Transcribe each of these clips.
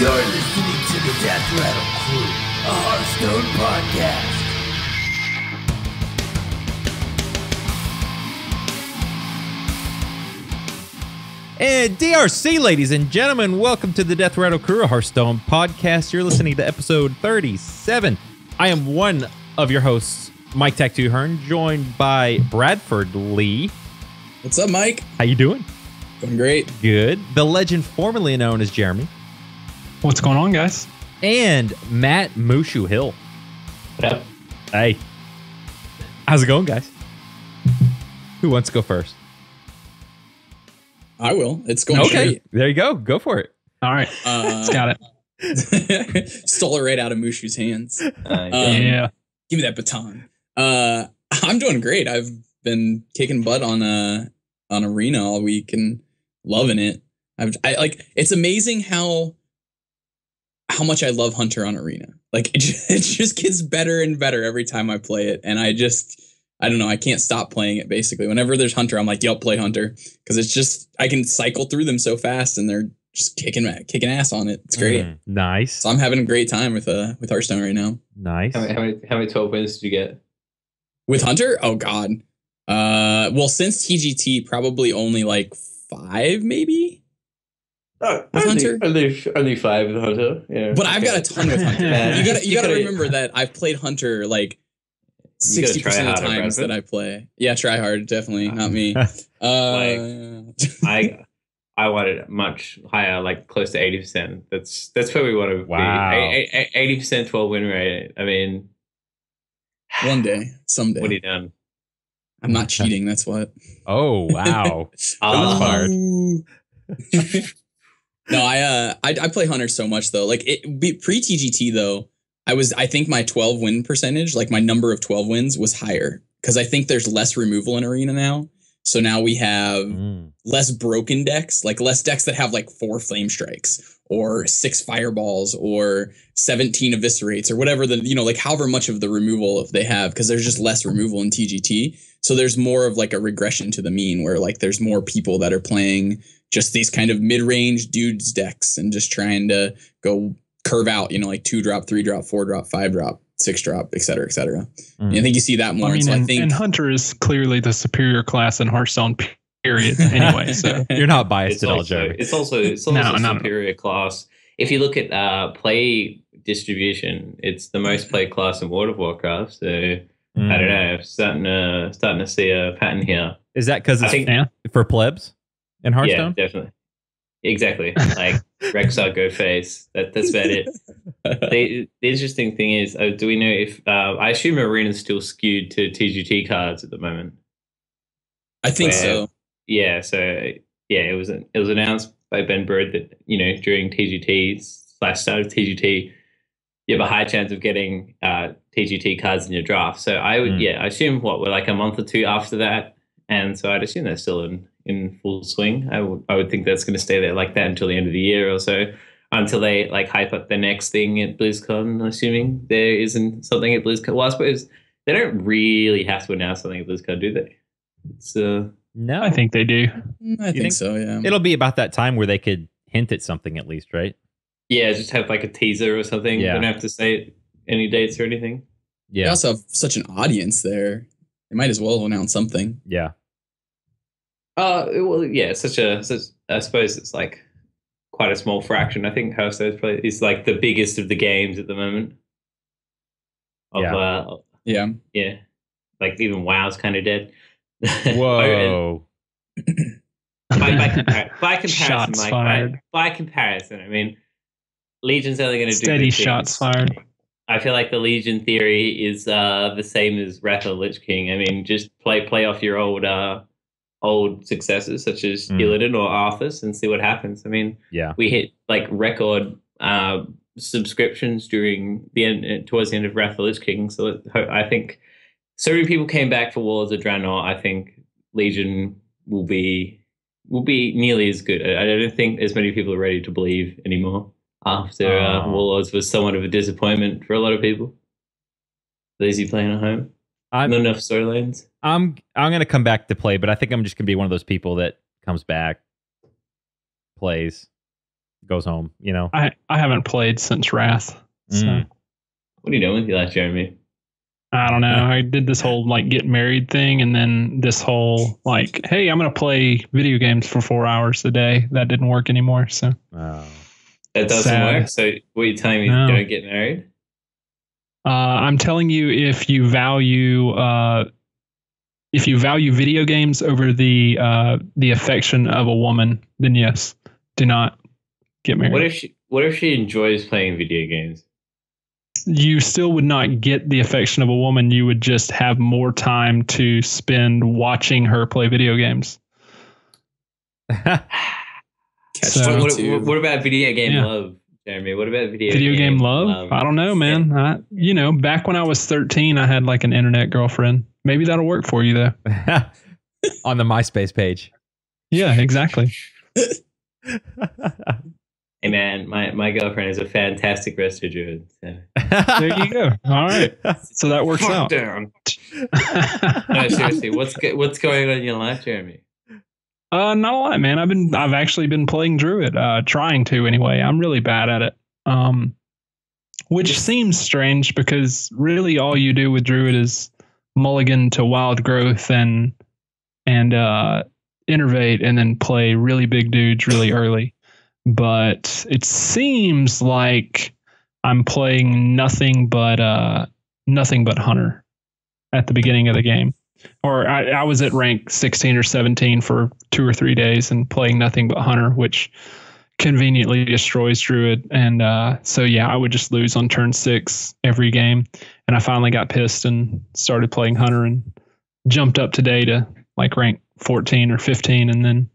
You're listening to the Death Rattle Crew, a Hearthstone podcast. And DRC, ladies and gentlemen, welcome to the Death Rattle Crew, a Hearthstone podcast. You're listening to episode 37. I am one of your hosts, Mike Tattoo Hearn, joined by Bradford Lee. What's up, Mike? How you doing? Doing great. Good. The legend formerly known as Jeremy. What's going on, guys? And Matt Mushu Hill. What up? Hey. How's it going, guys? Who wants to go first? I will. It's going Okay. great. There you go. Go for it. All right. It's got it. Stole it right out of Mushu's hands. Yeah. Give me that baton. I'm doing great. I've been kicking butt on Arena all week and loving it. I like. It's amazing how much I love Hunter on Arena. Like it just gets better and better every time I play it, and I don't know. I can't stop playing it. Basically, whenever there's Hunter, I'm like, "Yep, play Hunter," because it's just I can cycle through them so fast, and they're just kicking ass on it. It's great. Nice. So I'm having a great time with Hearthstone right now. Nice. How many 12 wins did you get? With Hunter? Oh God. Well, since TGT, probably only like 5, maybe. Oh, With Hunter? Only 5 with Hunter. Yeah. But I've got a ton with Hunter. Yeah. You gotta remember that I've played Hunter like 60% of the times that I play. Yeah, try hard, definitely, not me. I wanted much higher, like close to 80%. That's where we want to Wow. be. 80% 12 win rate. I mean, one day, someday. what have you done? I'm not cheating. That's what. Oh, wow. Oh. fired. No, I play Hunter so much though. Like pre TGT though, I think my 12 win percentage, like my number of 12 wins was higher because I think there's less removal in Arena now. So now we have less broken decks, like less decks that have like 4 flame strikes or 6 fireballs or 17 eviscerates or whatever like however much of the removal they have, because there's just less removal in TGT. So there's more of like a regression to the mean where like there's more people that are playing just these kind of mid-range dudes decks and just trying to go curve out, like 2-drop, 3-drop, 4-drop, 5-drop, 6-drop, et cetera, et cetera. And I think you see that more. I mean, so and Hunter is clearly the superior class in Hearthstone, period. Anyway, so You're not biased It's at all, also, Jeremy. it's also No. superior class. If you look at play distribution, it's the most played class in World of Warcraft. So I don't know, starting to see a pattern here. Is that because it's yeah. for plebs in Hearthstone? Yeah, definitely. Exactly. Like Rexar, go face. That's about it. The interesting thing is, do we know if I assume Arena's still skewed to TGT cards at the moment? I think so. Yeah. So it was announced by Ben Bird that during TGT/start of TGT, you have a high chance of getting TGT cards in your draft. So I would I assume we're like a month or 2 after that, and so I'd assume they're still in full swing. I would think that's going to stay there like that until the end of the year or so, until they like hype up the next thing at BlizzCon, assuming there isn't something at BlizzCon. Well, I suppose they don't really have to announce something at BlizzCon, do they? It's No. I think they do. I think so, yeah. It'll be about that time where they could hint at something at least, right? yeah, just have like a teaser or something. Yeah. They don't have to say any dates or anything. They Yeah. also have such an audience there. They might as well announce something. Yeah. Well, yeah, I suppose it's like quite a small fraction. I think Hearthstone is like the biggest of the games at the moment. Yeah. Yeah. Like even WoW's kind of dead. Whoa. by comparison, Shots Mike, fired. by comparison, I mean, Legion's only going to do Steady good shots things. fired. I feel like the Legion theory is the same as Wrath of the Lich King. I mean, just play off your old successes such as Illidan or Arthas and see what happens. I mean, we hit like record subscriptions towards the end of Wrath of the Lich King. So I think so many people came back for Warlords of Draenor. I think Legion will be nearly as good. I don't think as many people are ready to believe anymore after Warlords was somewhat of a disappointment for a lot of people. Lazy playing at home. Not enough storylines. I'm gonna come back to play, but I think I'm just gonna be one of those people that comes back, plays, goes home. You know. I haven't played since Wrath. So. What are you doing with your life, Jeremy? I don't know. I did this whole like get married thing, and then this whole like, hey, I'm going to play video games for 4 hours a day. That didn't work anymore. So Oh. That doesn't Sad. work. So what are you telling me? No. Don't get married? I'm telling you, if you value video games over the affection of a woman, then yes, do not get married. What if she enjoys playing video games? You still would not get the affection of a woman. You would just have more time to spend watching her play video games. Catch So- 22. What about video game Yeah. love, Jeremy? What about Video game love? I don't know, man. Back when I was 13, I had like an internet girlfriend. Maybe that'll work for you though. On the MySpace page. Yeah, exactly. Hey man, my girlfriend is a fantastic resto druid. So. There you go. All right. So that works Fuck out. down. No, seriously, what's going on in your life, Jeremy? Not a lot, man. I've actually been playing Druid, trying to anyway. I'm really bad at it. Which seems strange because really all you do with Druid is mulligan to wild growth and innervate and then play really big dudes really early. But it seems like I'm playing nothing but Hunter at the beginning of the game. Or I was at rank 16 or 17 for 2 or 3 days and playing nothing but Hunter, which conveniently destroys Druid. And so, yeah, I would just lose on turn 6 every game. And I finally got pissed and started playing Hunter and jumped up today to like rank 14 or 15. And then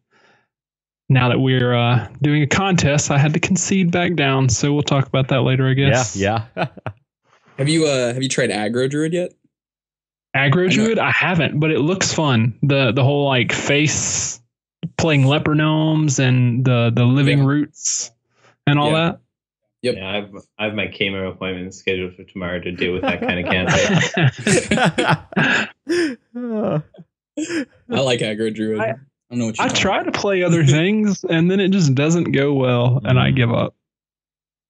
now that we're doing a contest, I had to concede back down. So we'll talk about that later, I guess. Yeah. Have you tried aggro druid yet? Aggro Druid? I haven't, but it looks fun. The whole like face playing leper gnomes and the living roots and all that. Yep. Yeah, I have my chemo appointment scheduled for tomorrow to deal with that kind of cancer. I like aggro druid. I don't know what I try to play other things and then it just doesn't go well and I give up.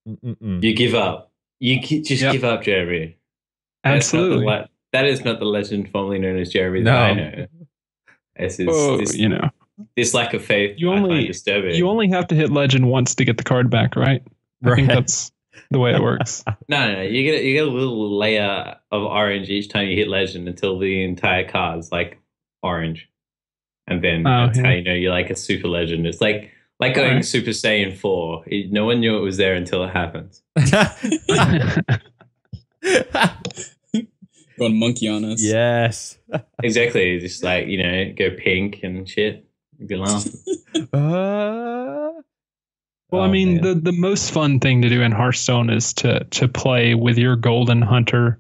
You give up. Just give up, Jeremy. Absolutely. That is not the legend formerly known as Jeremy No. that I know. This lack of faith, I find disturbing. You only have to hit legend once to get the card back, right? I think that's the way it works. No. You get a little layer of orange each time you hit legend until the entire card's like orange. And then that's how you know you're like a super legend. It's like going Super Saiyan 4. No one knew it was there until it happens. Going monkey on us. Yes. Exactly. Just like, go pink and shit. You'd be laughing. Well, I mean, the most fun thing to do in Hearthstone is to play with your golden hunter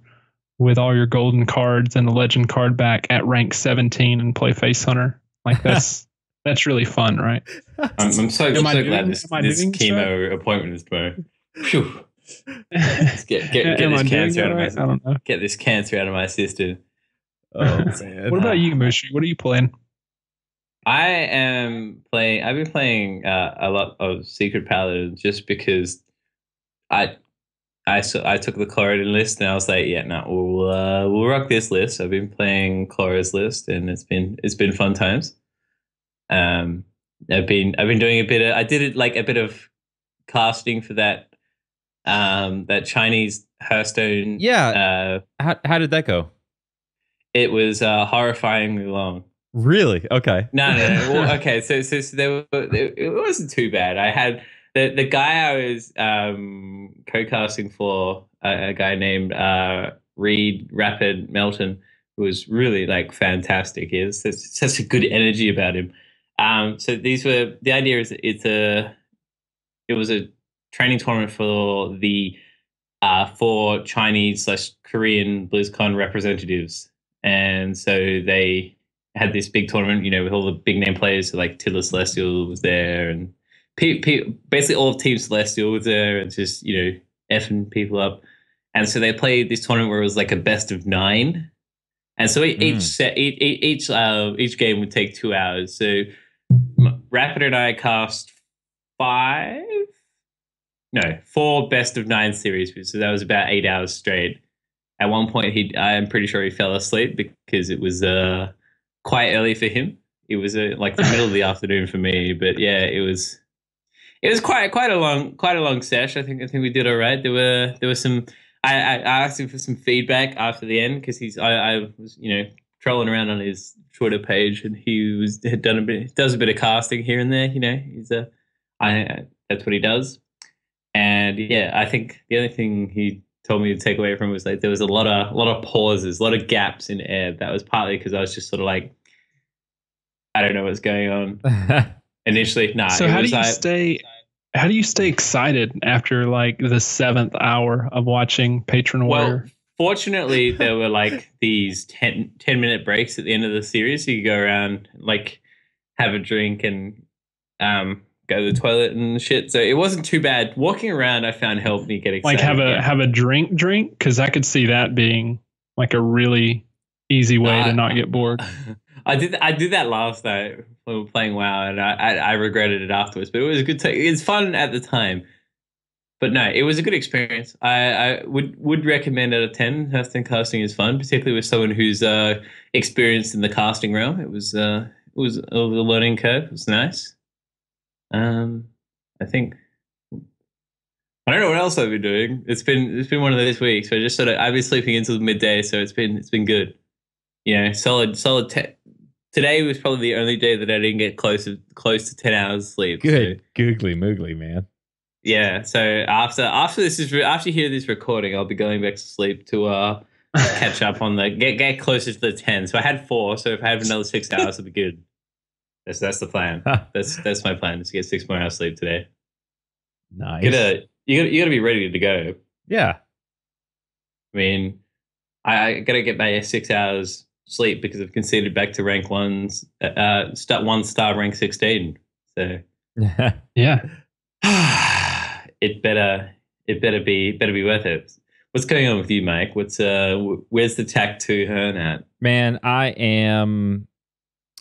with all your golden cards and the legend card back at rank 17 and play face hunter. Like that's really fun, right? I'm so glad this chemo appointment is tomorrow. Phew. Get this cancer out of my I don't know. Get this cancer out of my system. Oh, man. What about you, Mushi? What are you playing? I've been playing a lot of Secret Paladin just because I took the Clorodin list and I was like, yeah, no, we'll rock this list. I've been playing Clora's list and it's been fun times. I've been doing a bit of casting for that Chinese Hearthstone. Yeah. How did that go? It was horrifyingly long. Really? Okay. No. Well, okay, so it wasn't too bad. I had the guy I was co-casting for, a guy named Reed Rapid Melton, who was really like fantastic. He has such a good energy about him. So the idea is it was a training tournament for the 4 Chinese/Korean BlizzCon representatives, and so they had this big tournament, with all the big name players. So like Tilla Celestial was there, and basically all of Team Celestial was there, and just effing people up. And so they played this tournament where it was like a best of 9, and so each game would take 2 hours. So Rapid and I cast 5 no, 4 best of 9 series. So that was about 8 hours straight. At one point, I'm pretty sure he fell asleep because it was quite early for him. It was like the middle of the afternoon for me. But yeah, it was quite a long sesh. I think we did all right. There were some. I asked him for some feedback after the end because I was trolling around on his Twitter page, and does a bit of casting here and there. That's what he does. And yeah, I think the only thing he told me to take away from it was like there was a lot of pauses, a lot of gaps in air. That was partly because I was just sort of like, I don't know what's going on initially. Nah. So how do you stay excited after like the 7th hour of watching Patron Warrior? Well, fortunately, there were like these 10-minute breaks at the end of the series. So you could go around, like, have a drink and go to the toilet and shit. So it wasn't too bad. Walking around, I found helped me get excited. Like have a drink, because I could see that being like a really easy way to not get bored. I did that last night when we were playing WoW, and I regretted it afterwards. But it was a good time. It's fun at the time. But no, it was a good experience. I would recommend out of 10. Casting is fun, particularly with someone who's experienced in the casting realm. It was a learning curve. It was nice. I think I don't know what else I've been doing. It's been one of those weeks. So I've been sleeping until midday, so it's been good. Solid. Today was probably the only day that I didn't get close to 10 hours sleep. Good, googly moogly, man. Yeah. So after you hear this recording, I'll be going back to sleep to catch up on get closer to the 10. So I had 4. So if I have another 6 hours, it'll be good. That's the plan. That's my plan, is to get 6 more hours sleep today. Nice. You gotta be ready to go. Yeah. I mean, I gotta get my 6 hours sleep because I've conceded back to rank 1's one star rank 16. So yeah. It better be worth it. What's going on with you, Mike? Where's the TAC 2 Hearn at? Man, I am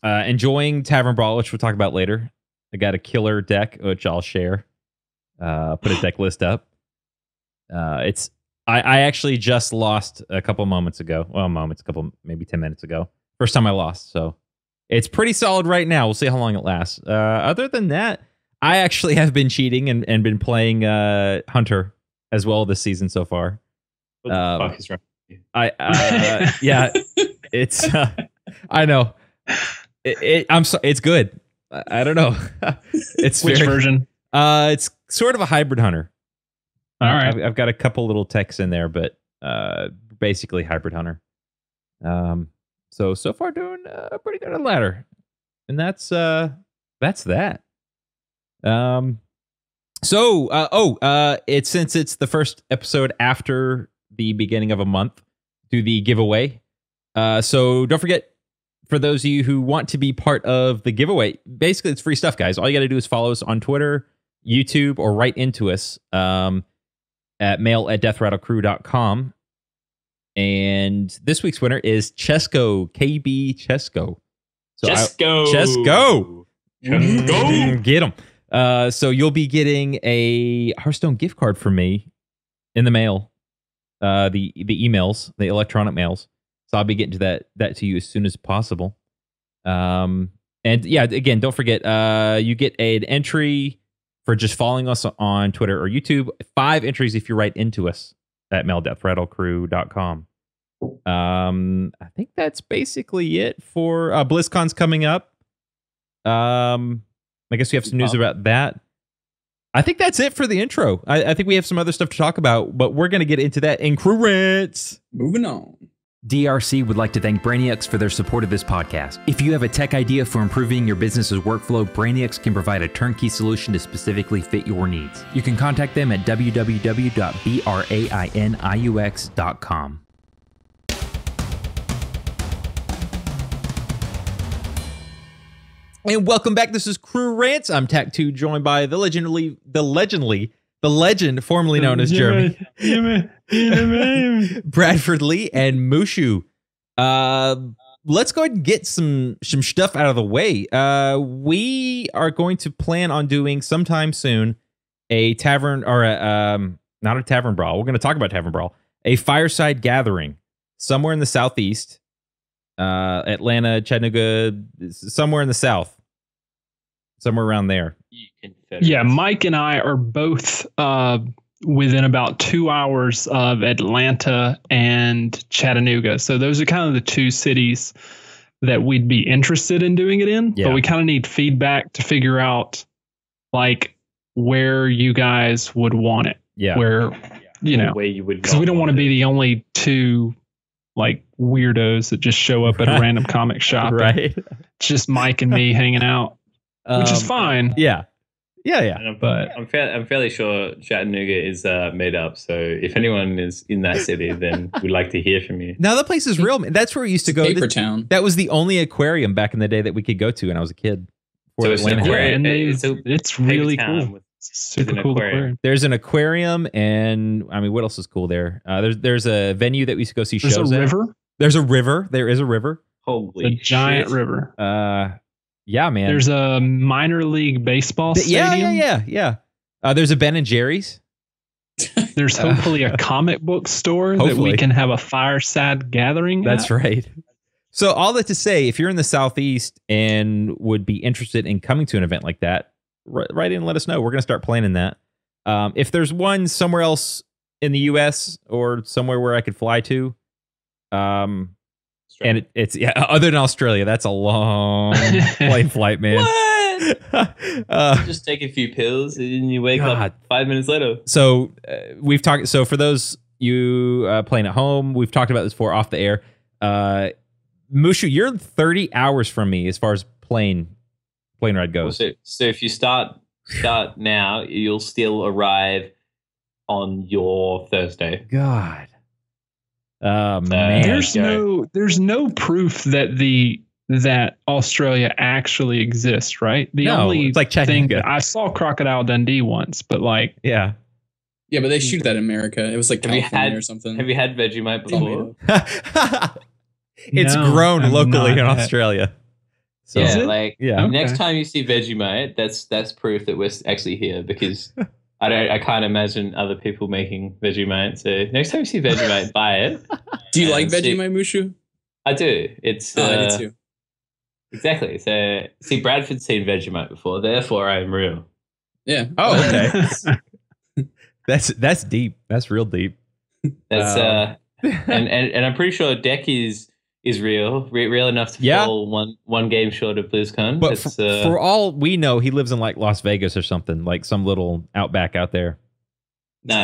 enjoying Tavern Brawl, which we'll talk about later. I got a killer deck, which I'll share. Put a deck list up. I actually just lost a couple moments ago. Well, maybe 10 minutes ago. First time I lost, so it's pretty solid right now. We'll see how long it lasts. Other than that, I actually have been cheating and been playing Hunter as well this season so far. What the fuck is wrong with you? Yeah, it's I know. It's good. I don't know. It's which version? It's sort of a hybrid Hunter. All right. I've got a couple little techs in there, but basically hybrid Hunter. So far doing pretty good on ladder, and that's that. It's since it's the first episode after the beginning of a month, do the giveaway. So don't forget, for those of you who want to be part of the giveaway, basically it's free stuff, guys. All you got to do is follow us on Twitter, YouTube, or write into us at mail@deathrattlecrew.com. And this week's winner is Chesco, KB Chesco. Chesco. Get him. So you'll be getting a Hearthstone gift card from me in the mail. The emails, the electronic mails. So I'll be getting to that to you as soon as possible. And yeah, again, don't forget, you get an entry for just following us on Twitter or YouTube. 5 entries if you write into us at mail@deathrattlecrew.com. I think that's basically it for BlizzCon's coming up. I guess we have some news about that. I think that's it for the intro. I think we have some other stuff to talk about, but we're going to get into that in Crew Rants. Moving on. DRC would like to thank Brainiacs for their support of this podcast. If you have a tech idea for improving your business's workflow, Brainiacs can provide a turnkey solution to specifically fit your needs. You can contact them at www.brainiux.com. And welcome back. This is Crew Rants. I'm Tac2, joined by the legend, formerly known as Jeremy, Bradford Lee, and Mushu. Let's go ahead and get some stuff out of the way. We are going to plan on doing sometime soon a tavern or not a tavern brawl. We're going to talk about tavern brawl. A fireside gathering somewhere in the southeast, Atlanta, Chattanooga, somewhere in the south, somewhere around there. Yeah, Mike and I are both within about 2 hours of Atlanta and Chattanooga. So those are kind of the two cities that we'd be interested in doing it in. Yeah. But we kind of need feedback to figure out like where you guys would want it. Yeah. Where, you know, where you would, because we don't want to be the only two like weirdos that just show up at a random comic shop. Right. It's just Mike and me hanging out, which is fine. Yeah. Yeah. And I'm fairly sure Chattanooga is made up. So if anyone is in that city, then we'd like to hear from you. Now the place is real. That's where we used to go. Paper Town. That was the only aquarium back in the day that we could go to when I was a kid. So it's an aquarium. It's really cool. With Super an cool aquarium. There's an aquarium, and I mean, what else is cool there? There's a venue that we used to go see shows. There's a at. river. There's a river. There is a river. Holy A giant shit. river. Yeah, man. There's a minor league baseball stadium. Yeah. There's a Ben and Jerry's. There's hopefully a comic book store that Hopefully. we can have a fireside gathering. That's at. right. So all that to say, if you're in the Southeast and would be interested in coming to an event like that, write in and let us know. We're going to start planning that. If there's one somewhere else in the U.S. or somewhere where I could fly to, and it's other than Australia, that's a long plane flight, man. What? Just take a few pills and you wake up 5 minutes later. So we've talked. So for those you playing at home, we've talked about this before off the air. Mushu, you're 30 hours from me as far as plane ride goes. So if you start now, you'll still arrive on your Thursday. God. Man. There's no proof that Australia actually exists, right? The only it's like thing Chattanooga. I saw Crocodile Dundee once, but like Yeah, but they shoot that in America. It was like Have you California or something. Have you had Vegemite before? it's No, grown I've locally in not had- Australia. So, Yeah, it? yeah. Next time you see Vegemite, that's proof that we're actually here because I can't imagine other people making Vegemite. So next time you see Vegemite, buy it. Do you like And see- Vegemite, Mushu? I do. It's I do too. Exactly. So see, Bradford's seen Vegemite before, therefore I am real. Yeah. Oh, okay. That's deep. That's real deep. That's and I'm pretty sure Deck is real enough to fall one game short of BlizzCon. But for all we know, he lives in like Las Vegas or something, like some little outback out there. No.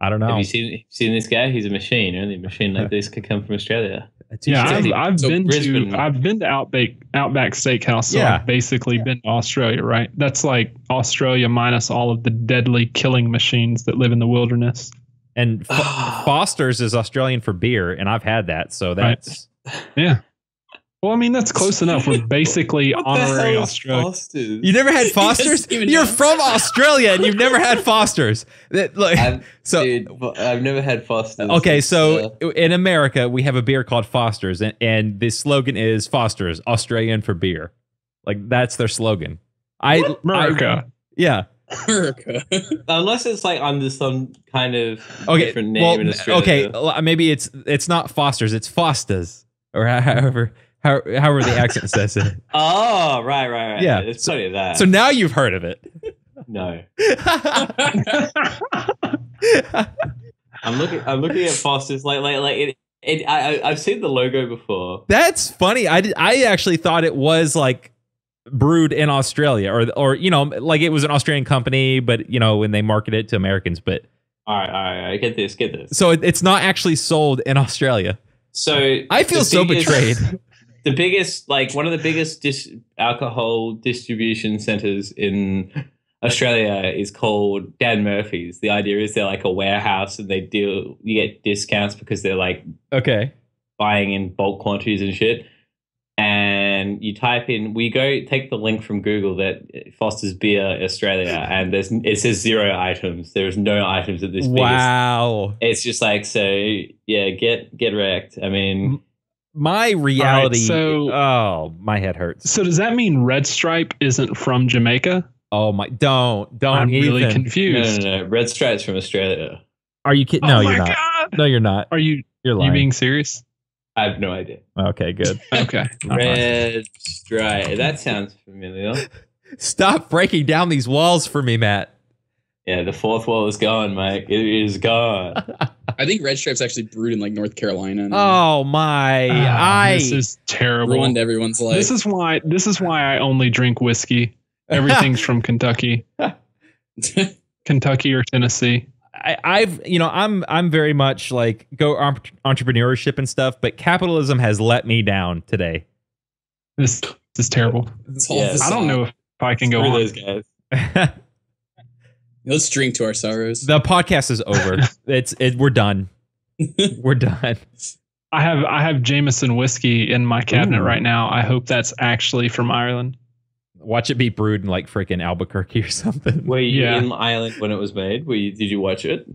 I don't know. Have you seen this guy? He's a machine. Only a machine like this could come from Australia. Yeah, I've So been Brisbane- to Outback Steakhouse, so Yeah. I've basically been to Australia, right? That's like Australia minus all of the deadly killing machines that live in the wilderness. And Foster's is Australian for beer, and I've had that, so that's Yeah. Well, I mean, that's close enough. We're basically What the honorary hell is Australia. Foster's? You never had Foster's? even You're know. from Australia and you've never had Foster's. Dude, I've never had Foster's. okay, It's, so in America, we have a beer called Foster's, and the slogan is Foster's, Australian for beer. Like, that's their slogan. America. Yeah. America. unless it's like under some kind of Okay. different name in Australia. Okay. Maybe it's not Foster's, it's Foster's, or however the accent says it. Oh, right. Yeah. There's plenty of that. So now you've heard of it. no. I'm looking at Foster's like I've seen the logo before. That's funny. I actually thought it was like brewed in Australia, or like it was an Australian company, but when they market it to Americans. But All right. Get this. so it's not actually sold in Australia. So I feel so betrayed. The biggest, one of the biggest alcohol distribution centers in Australia is called Dan Murphy's. The idea is they're like a warehouse, and you get discounts because they're like Okay. buying in bulk quantities and shit. And you type in, take the link from Google that Foster's Beer Australia, and it says 0 items. There's no items at this. Wow. It's just like, so yeah, get wrecked. I mean, My reality. All right, my head hurts. So does that mean Red Stripe isn't from Jamaica? Oh my! Don't I'm even. really confused. No. Red Stripes from Australia. Are you kidding? Oh No, my you're not. God. No, you're not. Are you You're lying. being serious? I have no idea. Okay, good. Okay. All right. Red Stripe. That sounds familiar. Stop breaking down these walls for me, Matt. Yeah, the fourth wall is gone, Mike. It is gone. I think Red Stripe's actually brewed in like North Carolina. Now. Oh my! This is terrible. Ruined everyone's life. This is why I only drink whiskey. Everything's from Kentucky. Kentucky or Tennessee. I'm very much like go entrepreneurship and stuff, but capitalism has let me down today. This is terrible. I don't know if I can go Screw on. those guys. Let's drink to our sorrows. The podcast is over. We're done. We're done. I have Jameson whiskey in my cabinet right now. I hope that's actually from Ireland. Watch it be brewed in like freaking Albuquerque or something. Were you in Ireland when it was made? Did you watch it?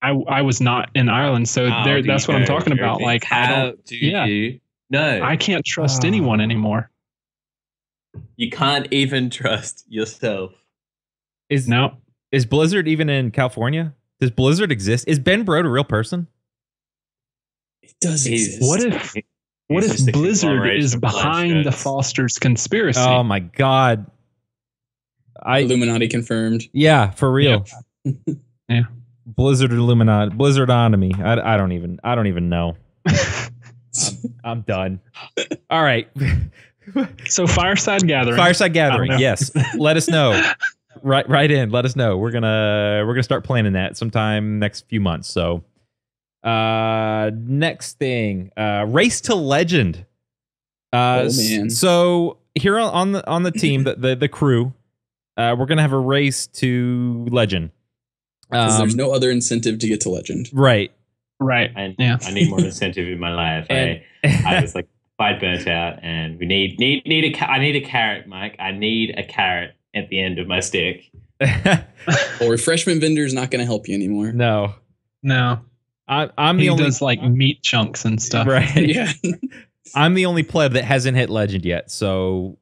I was not in Ireland, so that's what I'm talking about. Like, how do you? No, I can't trust anyone anymore. You can't even trust yourself. Is Blizzard even in California? Does Blizzard exist? Is Ben Brode a real person? It does exist. What if Blizzard is behind the Foster's conspiracy? Oh my God! Illuminati confirmed. Yeah, for real. Yeah. Blizzard Illuminati, Blizzardonomy. I don't even know. I'm done. All right. So Fireside Gathering. Fireside Gathering. Yes. Let us know. Right in. Let us know. We're gonna start planning that sometime next few months. So, next thing, Race to Legend. Oh man. So here on the team, the crew, we're gonna have a race to Legend. Because there's no other incentive to get to Legend. Right. I need more incentive in my life. I was like quite burnt out, and we I need a carrot, Mike. I need a carrot at the end of my stick. Well, refreshment vendor is not going to help you anymore. No. I'm the only does like meat chunks and stuff. Right. Yeah. I'm the only pleb that hasn't hit Legend yet, so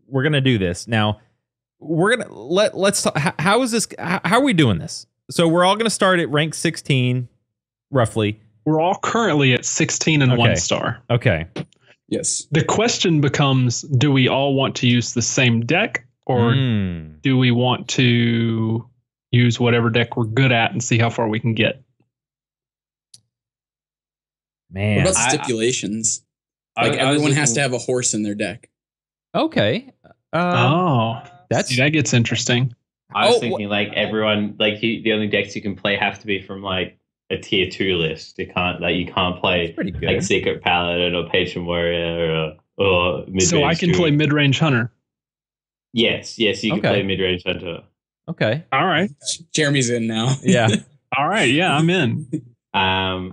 we're gonna do this now. We're gonna let's talk, how is this? How are we doing this? So we're all gonna start at rank 16, roughly. We're all currently at 16 and 1 star. Okay. Yes. The question becomes: do we all want to use the same deck, or do we want to use whatever deck we're good at and see how far we can get? Man, what about stipulations? Everyone has to have a horse in their deck. Okay. That gets interesting. I was thinking like everyone, like the only decks you can play have to be from like a tier 2 list. You can't play like Secret Paladin or Patron Warrior or mid-range. So I can play mid-range Hunter. Yes, you can play mid-range Hunter. Okay. All right. Jeremy's in now. Yeah. All right. Yeah, I'm in.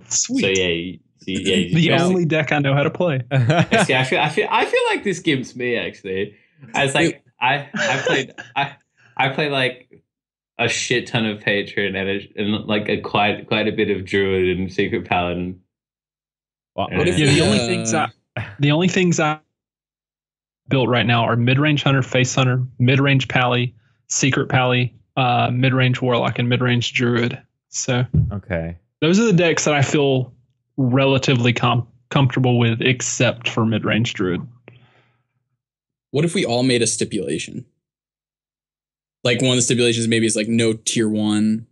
Sweet. So yeah. The only deck I know how to play. See, I feel like this gives me actually. I was like, I play like a shit ton of Patron and like quite a bit of Druid and Secret Paladin. The only things I built right now are mid-range Hunter, Face Hunter, mid-range Pally, Secret Pally, mid-range Warlock, and mid-range Druid. So those are the decks that I feel relatively comfortable with, except for mid-range Druid. What if we all made a stipulation? Like one of the stipulations maybe is like no tier 1.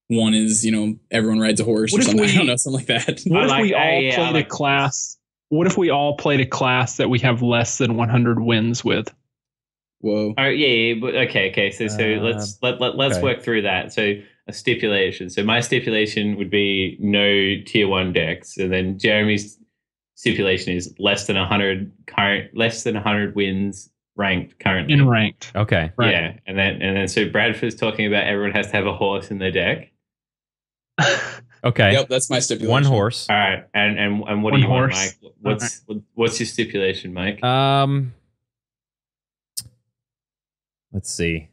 One is, everyone rides a horse or something. I don't know, something like that. What if we all played a class? What if we all played a class that we have less than 100 wins with? Whoa. Oh yeah, but okay. So let's work through that. So a stipulation. So my stipulation would be no tier 1 decks, and then Jeremy's stipulation is less than 100 wins ranked currently. In ranked. Okay. Right. Yeah, and then so Bradford's talking about everyone has to have a horse in their deck. Okay. Yep, that's my stipulation. One horse. All right, and what do you want, Mike? What's your stipulation, Mike? Let's see.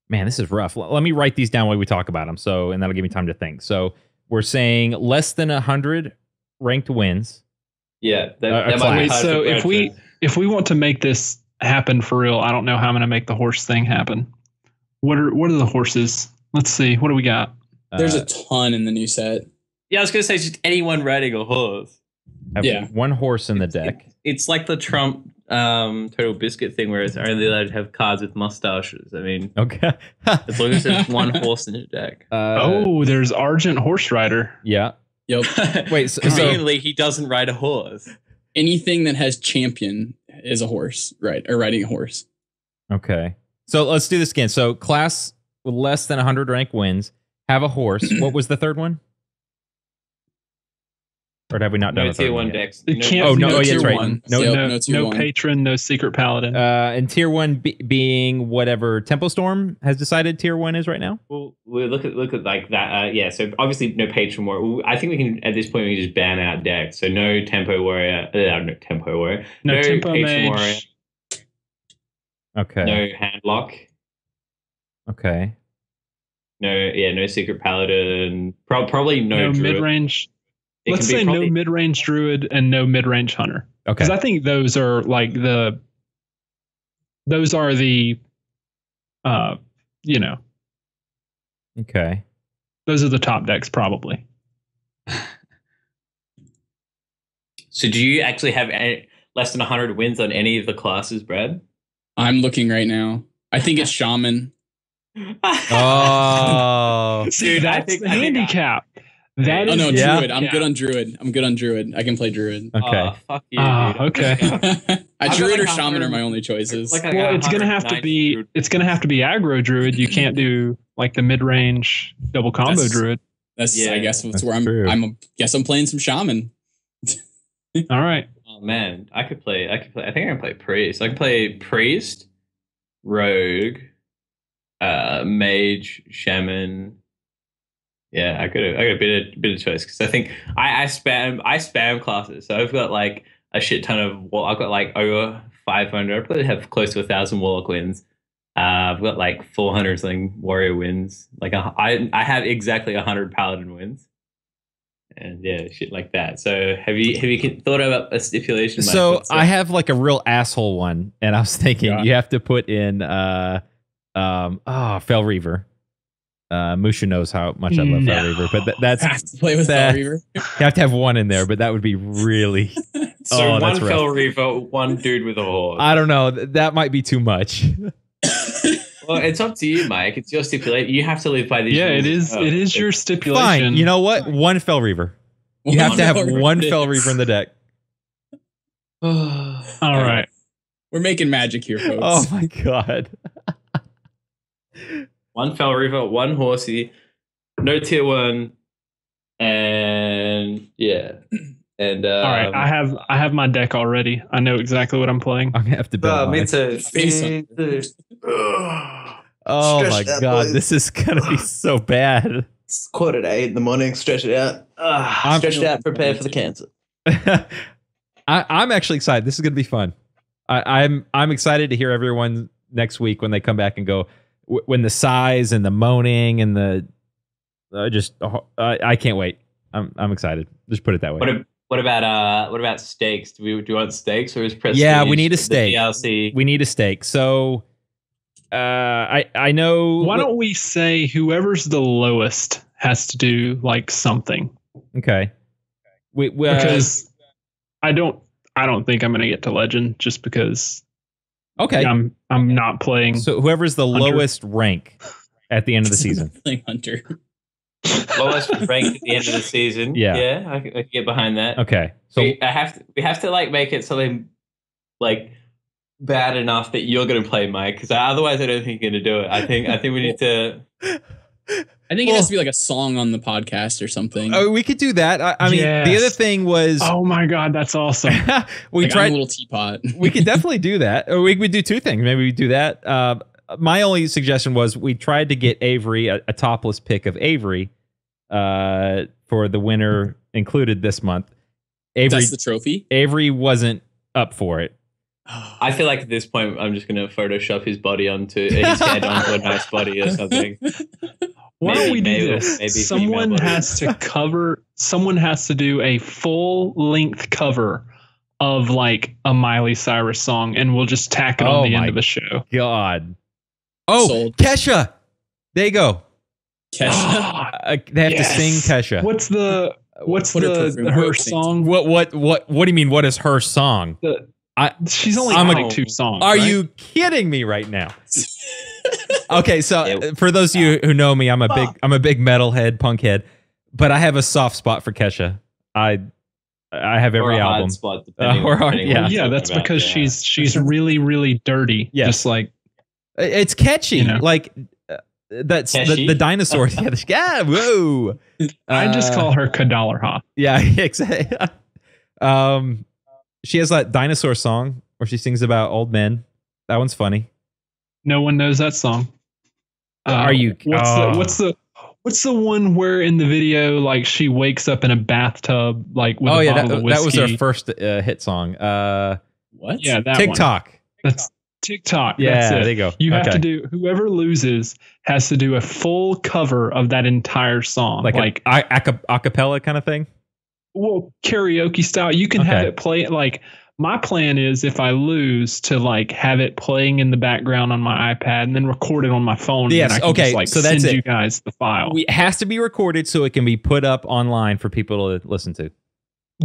Man, this is rough. Let me write these down while we talk about them. And that'll give me time to think. So we're saying less than 100 ranked wins. Yeah. That might be hard so for if we want to make this happen for real, I don't know how I'm going to make the horse thing happen. What are the horses? Let's see. What do we got? There's a ton in the new set. Yeah, I was gonna say just anyone riding a horse. Have one horse in the deck. It's like the Trump Total Biscuit thing where it's only allowed to have cards with mustaches. I mean, Okay. as long as there's one horse in the deck. There's Argent Horse Rider. Yeah. Yep. Wait, so Conveniently, he doesn't ride a horse. Anything that has champion is a horse, right? Or riding a horse. okay. So let's do this again. So class with less than 100 rank wins, have a horse. What was the third one? Or have we not done No a third tier one one yet? decks. It can't Oh, be no, no oh, yeah, tier that's right. one. No, Yep, no, tier no one. patron, no secret paladin. and tier one being whatever Tempo Storm has decided tier one is right now. Well, we'll look at like that. Yeah, so obviously no patron warrior. I think we can at this point we can just ban out decks. So no tempo warrior. No tempo warrior. no tempo patron mage. warrior. Okay. No handlock. Okay. No secret paladin. Probably no No druid. mid range. It Let's can be say probably- no mid range druid and no mid range hunter. Okay. Because I think those are like the Okay. those are the top decks probably. So do you actually have less than 100 wins on any of the classes, Brad? I'm looking right now. I think it's shaman. Oh. See, Dude, I that's think- the I think- handicap. That Oh is no, Yeah. druid. I'm good on druid. I'm good on druid. I can play druid. Okay. Oh, fuck you, Ah, dude. okay. got Druid or like shaman 100 are my only choices. Like I got Well, it's gonna have to 190 be druid. aggro druid. You can't do like the mid range double combo That's- druid. That's Yeah, I guess that's that's where I'm. true. Guess I'm playing some shaman. All right. Oh man, I could play. I think I can play priest. I can play priest, rogue, mage, shaman. Yeah, I got a bit of choice because I think I spam classes. So I've got like a shit ton of. Well, I've got like over 500. I probably have close to 1,000 warlock wins. I've got like 400 something warrior wins. Like I have exactly 100 paladin wins. And yeah, shit like that. So have you thought about a stipulation? Mike? So What's I have like a real asshole one, and I was thinking Yeah. you have to put in Fel Reaver. Musha knows how much I love Fel Reaver, but that's Have to play with that- Fel Reaver. you have to have one in there, but that would be really. So Oh, one that's rough. Fel Reaver, one dude with a horse. I don't know. That might be too much. Well, it's up to you, Mike. It's your stipulation. You have to live by these. Yeah, it rules. is. It is your stipulation. Fine. You know what? One Fel Reaver. You have to have one Fel Reaver in the deck. All right. We're making magic here, folks. Oh my god. One Fel Reaver, one horsey, no tier one, and yeah, and All right. I have my deck already. I know exactly what I'm playing. I'm gonna have to build mine. Face Oh my Stretch it out, god, boys. this is gonna be so bad. It's 7:45 in the morning. Stretch it out. Stretch it out. Prepare for the cancer. I'm actually excited. This is gonna be fun. I'm excited to hear everyone next week when they come back and go when the sighs and the moaning and the I can't wait. I'm excited. Just put it that way. what about stakes? Do you want stakes or is prestige? Yeah, we need a the stake. DLC? We need a stake. So I know. Why don't we say whoever's the lowest has to do like something? Okay. We Because I don't think I'm gonna get to legend just because okay. I'm not playing. So whoever's the Hunter. lowest rank at the end of the season. Playing Hunter. Lowest ranked at the end of the season. Yeah. I can get behind that. Okay. So we have to like make it something like bad enough that you're going to play Mike, because otherwise I don't think you're going to do it. I think we need to. I think it has to be like a song on the podcast or something. oh, we could do that. I mean, the Yes. other thing was Oh my god, that's awesome! we like on tried. a little teapot. We could definitely do that. Or we would do two things. Maybe we do that. My only suggestion was we tried to get Avery a topless pic of Avery for the winner included this month. That's the trophy. Avery wasn't up for it. I feel like at this point I'm just going to Photoshop his body onto his head onto a nice body or something. Why don't we do Maybe this? female Someone body. has to cover. Someone has to do a full length cover of like a Miley Cyrus song, and we'll just tack it Oh on the my end of the show. God. Oh, Sold. Kesha. There you go. Kesha. They have to sing Kesha. What's the Put her perfume. her Sing. song? What do you mean? What is her song? She's only I'm like 2 songs. Are right? you kidding me right now? Okay, so for those of you who know me, I'm a big metalhead, punkhead, but I have a soft spot for Kesha. I have every album. Spot, Yeah, that's because she's really, really dirty. Yes. Just like It's catchy. You know. Like that's the dinosaur. Yeah, whoa. I just call her Kadallerha. Yeah, exactly. She has that dinosaur song where she sings about old men. That one's funny. No one knows that song. Are you? What's the one where in the video like she wakes up in a bathtub like with a bottle of whiskey? That was her first hit song. What? Yeah, that TikTok. One. That's TikTok. Yeah, that's it. there you go. You have to do. Whoever loses has to do a full cover of that entire song, like a cappella kind of thing. Well, karaoke style. You can have it play like. My plan is if I lose to like have it playing in the background on my iPad and then record it on my phone. Yes. And I can just, like, so that's send it. you guys the file. It has to be recorded so it can be put up online for people to listen to.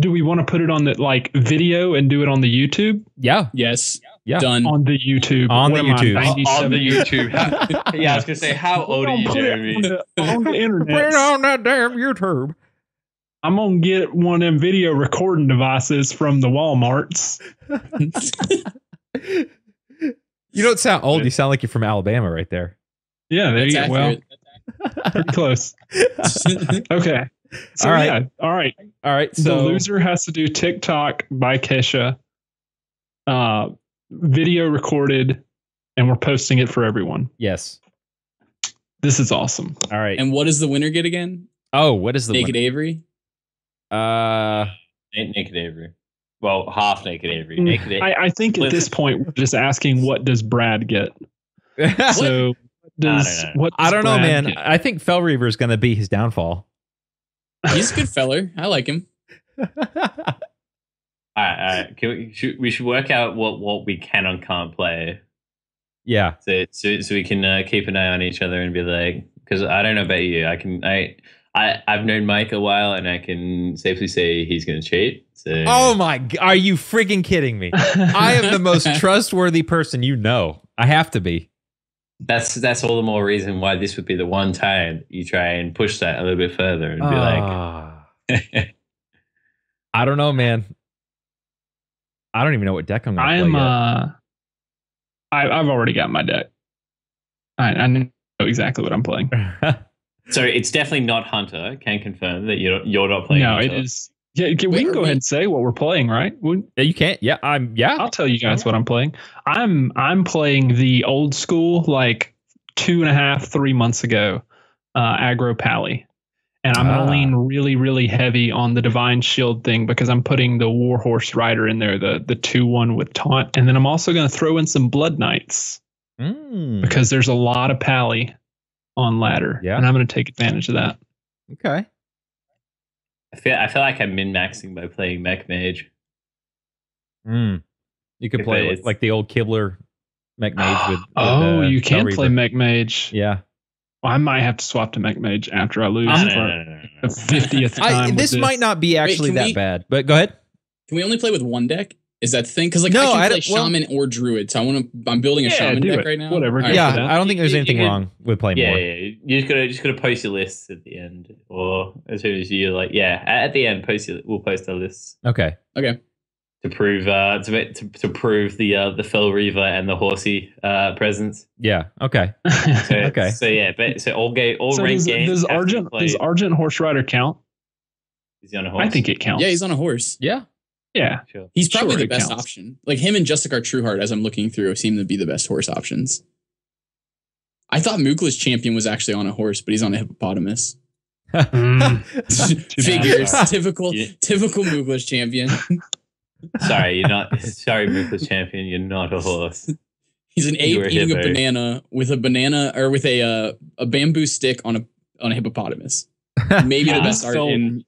Do we want to put it on the like video and do it on the YouTube? Yeah. Yes. Yeah. Done. On the YouTube. On the What am I, YouTube. 97? On the YouTube. Yeah, I was gonna say, how old are you, Jeremy? On the internet. Put it on that damn YouTube. I'm gonna get one of them video recording devices from the Walmarts. You don't sound old. You sound like you're from Alabama right there. Yeah, there That's you go. Well, accurate. pretty close. Okay. So All right. All right. All right. The So loser has to do TikTok by Kesha. Video recorded, and we're posting it for everyone. yes. This is awesome. All right. And what does the winner get again? Oh, what is the Naked Avery? Naked Avery. Well, half Naked Avery. Naked Avery. I think at this point we're just asking, what does Brad get? So I don't know, man. I think Fell Reaver is going to be his downfall. He's a good feller. I like him. All right. We should work out what we can and can't play. Yeah. So we can keep an eye on each other and be like, because I don't know about you, I've known Mike a while and I can safely say he's going to cheat. So. Oh my! Are you friggin' kidding me? I am the most trustworthy person you know. I have to be. That's all the more reason why this would be the one time you try and push that a little bit further and be like, I don't know, man. I don't even know what deck I'm going to play yet. I've already got my deck. I know exactly what I'm playing. So it's definitely not Hunter. Can confirm that you're not playing. No, Hunter. it is. Yeah, we can go ahead and say what we're playing, right? Yeah, you can't. Yeah, I'll tell you guys what I'm playing. I'm playing the old school, like 2.5, 3 months ago, aggro Pally. And I'm going to lean really, really heavy on the Divine Shield thing because I'm putting the Warhorse Rider in there, the 2/1 with taunt. And then I'm also going to throw in some Blood Knights because there's a lot of Pally on ladder. Yeah. And I'm going to take advantage of that. Okay. I feel like I'm min-maxing by playing Mech Mage. You could play like the old Kibler Mech Mage with you can Reaver. play Mech Mage. Yeah. Well, I might have to swap to Mech Mage after I lose No. the 50th time. This might not be actually that bad, but go ahead. Can we only play with one deck? Is that the thing? Because I No, can I play don't- well- Shaman or Druid, so I'm building a Shaman do deck it. right now. Whatever, All go right. Yeah, for that. I don't think there's You anything can- wrong with playing more. Yeah. You just gotta post your lists at the end, or as soon as you're like, at the end, we'll post our lists Okay. to prove to prove the Fell Reaver and the Horsey presence. Yeah. Okay. So, Okay. So all ranked games. Does Argent Horse Rider count? Is he on a horse? I think it counts. Yeah, he's on a horse. Yeah. Yeah. Sure. He's probably Sure, the it best counts. option. Like him and Justicar Trueheart, as I'm looking through, seem to be the best horse options. I thought Mookla's champion was actually on a horse, but he's on a hippopotamus. Figures. Typical Mookla's champion. Sorry, you're not. Sorry, Mookla's champion. You're not a horse. He's an ape You're a eating a hippo. banana with a bamboo stick on a hippopotamus. Maybe the best art in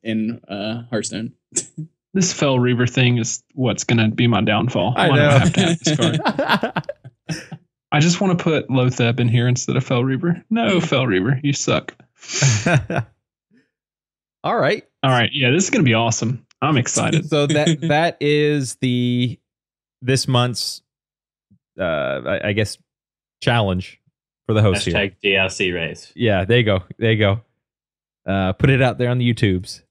Hearthstone. This Fell Reaver thing is what's going to be my downfall. I Why do know. have to have this card? I just want to put Lotheb in here instead of Fel Reaver. No, Fel Reaver, you suck. All right. Yeah, this is gonna be awesome. I'm excited. So that is this month's I guess challenge for the host Hashtag here. DRC race. Yeah, there you go. Put it out there on the YouTubes.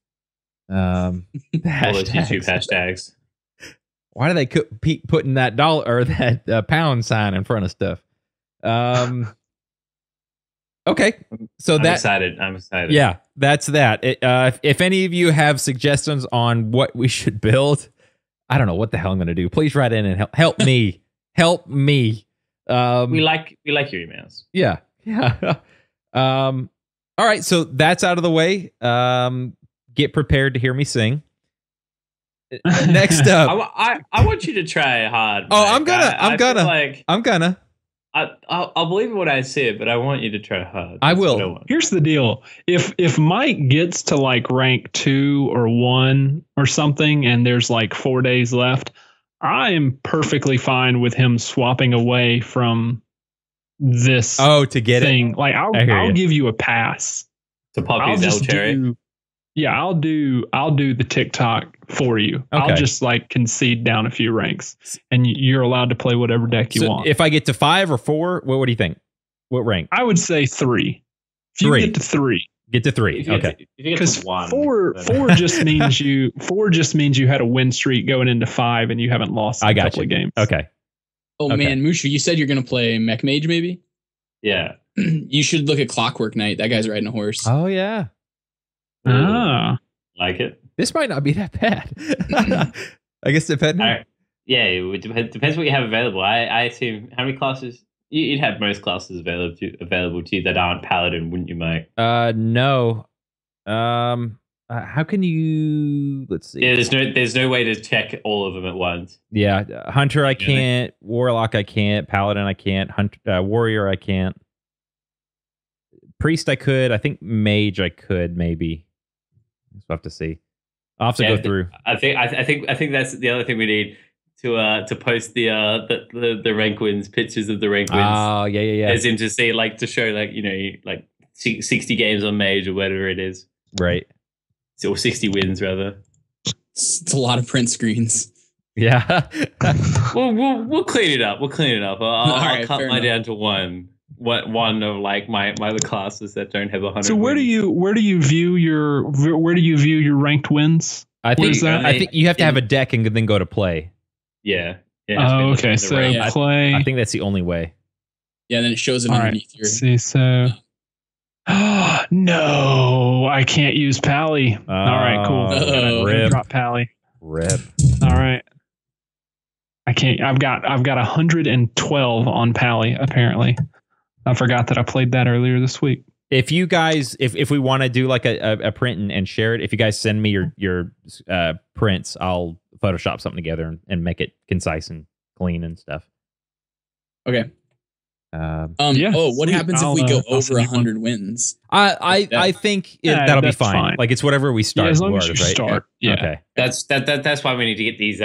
All those YouTube hashtags. Why do they keep putting that dollar or that pound sign in front of stuff? Okay, so I'm excited. Yeah, that's that. If any of you have suggestions on what we should build, I don't know what the hell I'm going to do. Please write in and help me. Help me. We like your emails. Yeah. All right, so that's out of the way. Get prepared to hear me sing. Next up, I want you to try hard. Oh, Mike. I'm gonna. I'll believe what I said, but I want you to try hard. I will. Here's the deal: if Mike gets to like rank 2 or 1 or something, and there's like 4 days left, I am perfectly fine with him swapping away from this. To get thing. it. Like I'll give you a pass to pop his El Cherry. I'll do the TikTok for you. Okay. I'll just like concede down a few ranks, and you're allowed to play whatever deck you want. If I get to 5 or 4, what do you think? What rank? I would say 3. If you get to 3. Get to 3. Okay. Because 4 just means you had a win streak going into 5 and you haven't lost a couple of games. Okay. Oh man, Mushu, you said you're gonna play Mech Mage, maybe? Yeah. You should look at Clockwork Knight. That guy's riding a horse. Oh yeah. Like it. This might not be that bad. I guess depending. Yeah, it depends what you have available. I assume how many classes you'd have most classes available to you that aren't Paladin, wouldn't you, Mike? No. How can you? Let's see. Yeah, there's no way to check all of them at once. Yeah, Hunter I can't. Warlock I can't. Paladin I can't. Warrior I can't. Priest I could. I think Mage I could maybe. We'll have to see. I'll have to go through. I think that's the other thing we need to post the rank wins pictures of the rank wins. Oh yeah. As in to see like to show like 60 games on Mage or whatever it is. Right. Or 60 wins rather. It's a lot of print screens. Yeah. we'll clean it up. I'll cut mine down to one of like my other classes that don't have 100. So where do you view your ranked wins? I think you have to have a deck and then go to play. Yeah. Oh, okay. So play. I think that's the only way. Yeah, then it shows it underneath your. See, so. No, I can't use Pally. All right, cool. Rip. Drop Pally. Rip. All right. I can't. I've got 112 on Pally. Apparently, I forgot that I played that earlier this week. If you guys, if we want to do like a print and share it, if you guys send me your prints, I'll Photoshop something together and make it concise and clean and stuff. Okay. Yeah. Oh, what happens if we go over 100 wins? I think that'll be fine. Like it's whatever we start. Yeah, as long as you start. Yeah. Okay. That's why we need to get these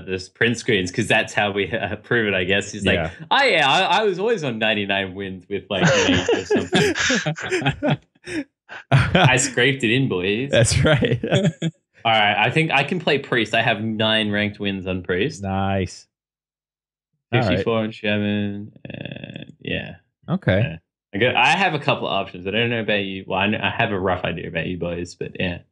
this print screens, because that's how we prove it. I guess is like, I was always on 99 wins with like Mage or something. I scraped it in, boys. That's right. All right, I think I can play Priest. I have 9 ranked wins on Priest. Nice. 54 and 7. Yeah. Okay. Yeah. I have a couple of options. I don't know about you. Well, I have a rough idea about you boys, but yeah.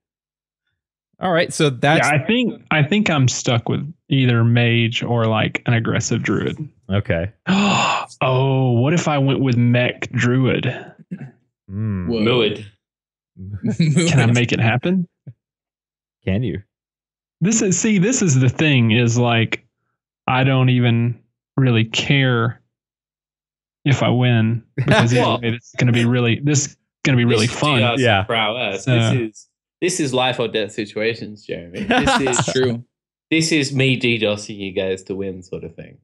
All right. So that's. Yeah, I think I'm stuck with either Mage or like an aggressive Druid. Okay. Oh, what if I went with Mech Druid? Muid. Can I make it happen? Can you? This is the thing is like, I don't even really care if I win, because either way, this is going to be really fun. Yeah. Prowess. This is life or death situations, Jeremy. This is true. This is me DDoSing you guys to win, sort of thing.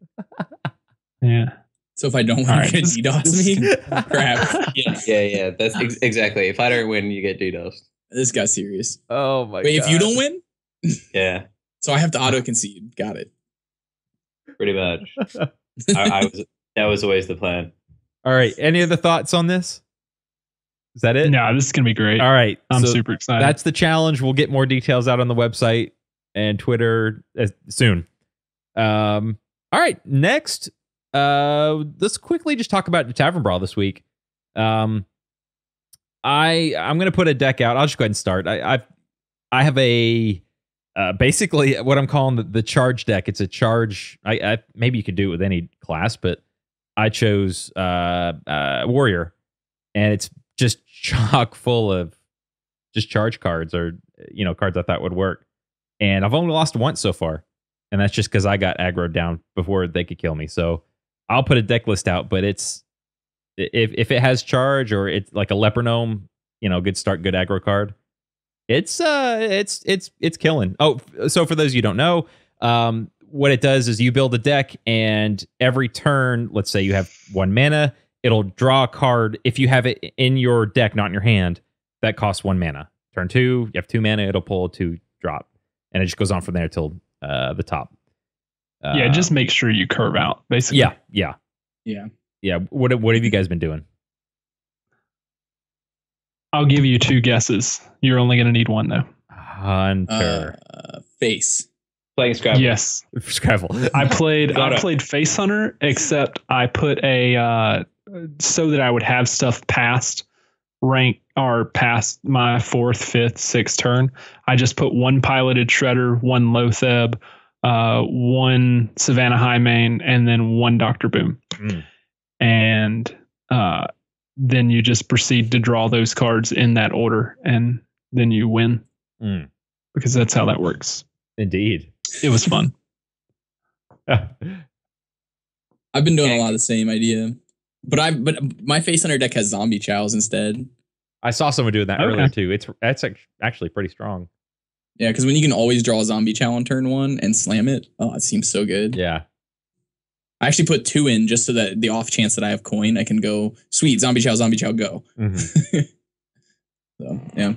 Yeah. So if I don't win, you're going to DDoS me? Crap. Yeah. That's exactly. If I don't win, you get DDoSed. This got serious. Oh my god. Wait, if you don't win? Yeah. So I have to auto concede. Got it. Pretty much. I was That was always the plan. All right. Any other thoughts on this? Is that it? No, this is gonna be great. All right. I'm so super excited. That's the challenge. We'll get more details out on the website and Twitter soon. All right. Next, let's quickly just talk about the Tavern Brawl this week. I'm gonna put a deck out. I'll just go ahead and start. I have a basically what I'm calling the charge deck. It's a charge. I maybe you could do it with any class, but I chose warrior, and it's just chock full of just charge cards or cards I thought would work. And I've only lost once so far, and that's just because I got aggroed down before they could kill me. So I'll put a deck list out, but it's if it has charge or it's like a leper gnome, good start, good aggro card. It's killing. Oh, so for those of you who don't know, what it does is you build a deck, and every turn, let's say you have 1 mana, it'll draw a card. If you have it in your deck, not in your hand, that costs 1 mana. Turn 2, you have 2 mana, it'll pull a 2-drop, and it just goes on from there till the top. Just make sure you curve out, basically. Yeah. What have you guys been doing? I'll give you 2 guesses. You're only going to need 1, though. Hunter. Face. Playing Scrabble. Yes. Scrabble. I played Face Hunter, except I put a so that I would have stuff past rank or past my 4th, 5th, 6th turn. I just put 1 piloted Shredder, 1 Lotheb, 1 Savannah Highmane, and then 1 Dr. Boom. And then you just proceed to draw those cards in that order, and then you win. Because that's how that works. Indeed. It was fun. I've been doing a lot of the same idea. But my Face Hunter deck has zombie chows instead. I saw someone doing that earlier too. That's actually pretty strong. Yeah, because when you can always draw a zombie chow on turn 1 and slam it, it seems so good. Yeah. I actually put 2 in just so that the off chance that I have coin, I can go, sweet, zombie chow, go. Mm-hmm. So, yeah.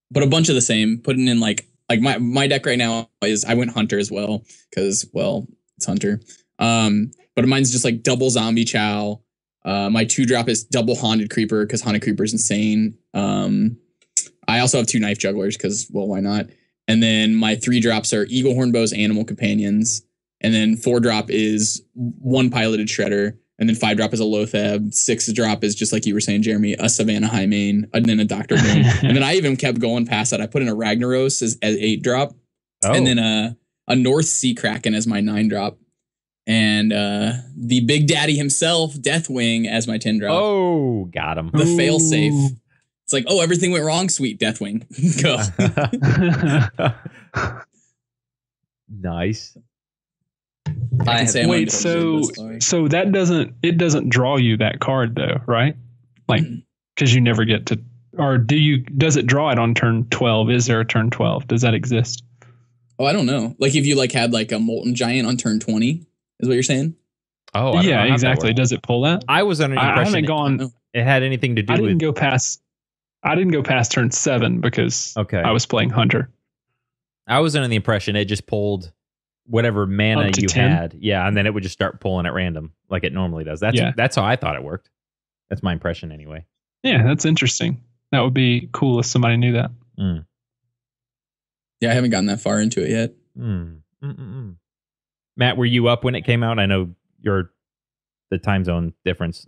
But a bunch of the same. Putting in like my deck right now is, I went Hunter as well, because, well, it's Hunter. But mine's just like double zombie chow. My 2-drop is double haunted creeper, because haunted creeper is insane. I also have 2 knife jugglers, because, well, why not? And then my 3-drops are eagle hornbows, animal companions. And then 4-drop is 1 piloted shredder. And then 5-drop is a Lotheb. 6-drop is, just like you were saying, Jeremy, a Savannah Highmane, and then a Dr. Boom. And then I even kept going past that. I put in a Ragnaros as 8-drop. Oh. And then a North Sea Kraken as my 9-drop. And the Big Daddy himself, Deathwing, as my 10-drop. Oh, got him. The failsafe. It's like, oh, everything went wrong. Sweet, Deathwing. Go. Nice. Wait, so that doesn't draw you that card though, right? Like, because you never get to, or does it draw it on turn 12? Is there a turn 12? Does that exist? Oh, I don't know. Like if you had like a Molten Giant on turn 20, is what you're saying? Oh, I don't know exactly. Does it pull that? I was under the impression I haven't gone. It had anything to do with. I didn't go past turn 7 because I was playing Hunter. I was under the impression it just pulled whatever mana you 10? had. Yeah, and then it would just start pulling at random like it normally does. That's how I thought it worked. That's my impression anyway. Yeah, that's interesting. That would be cool if somebody knew that. Yeah, I haven't gotten that far into it yet. Matt, were you up when it came out? I know the time zone difference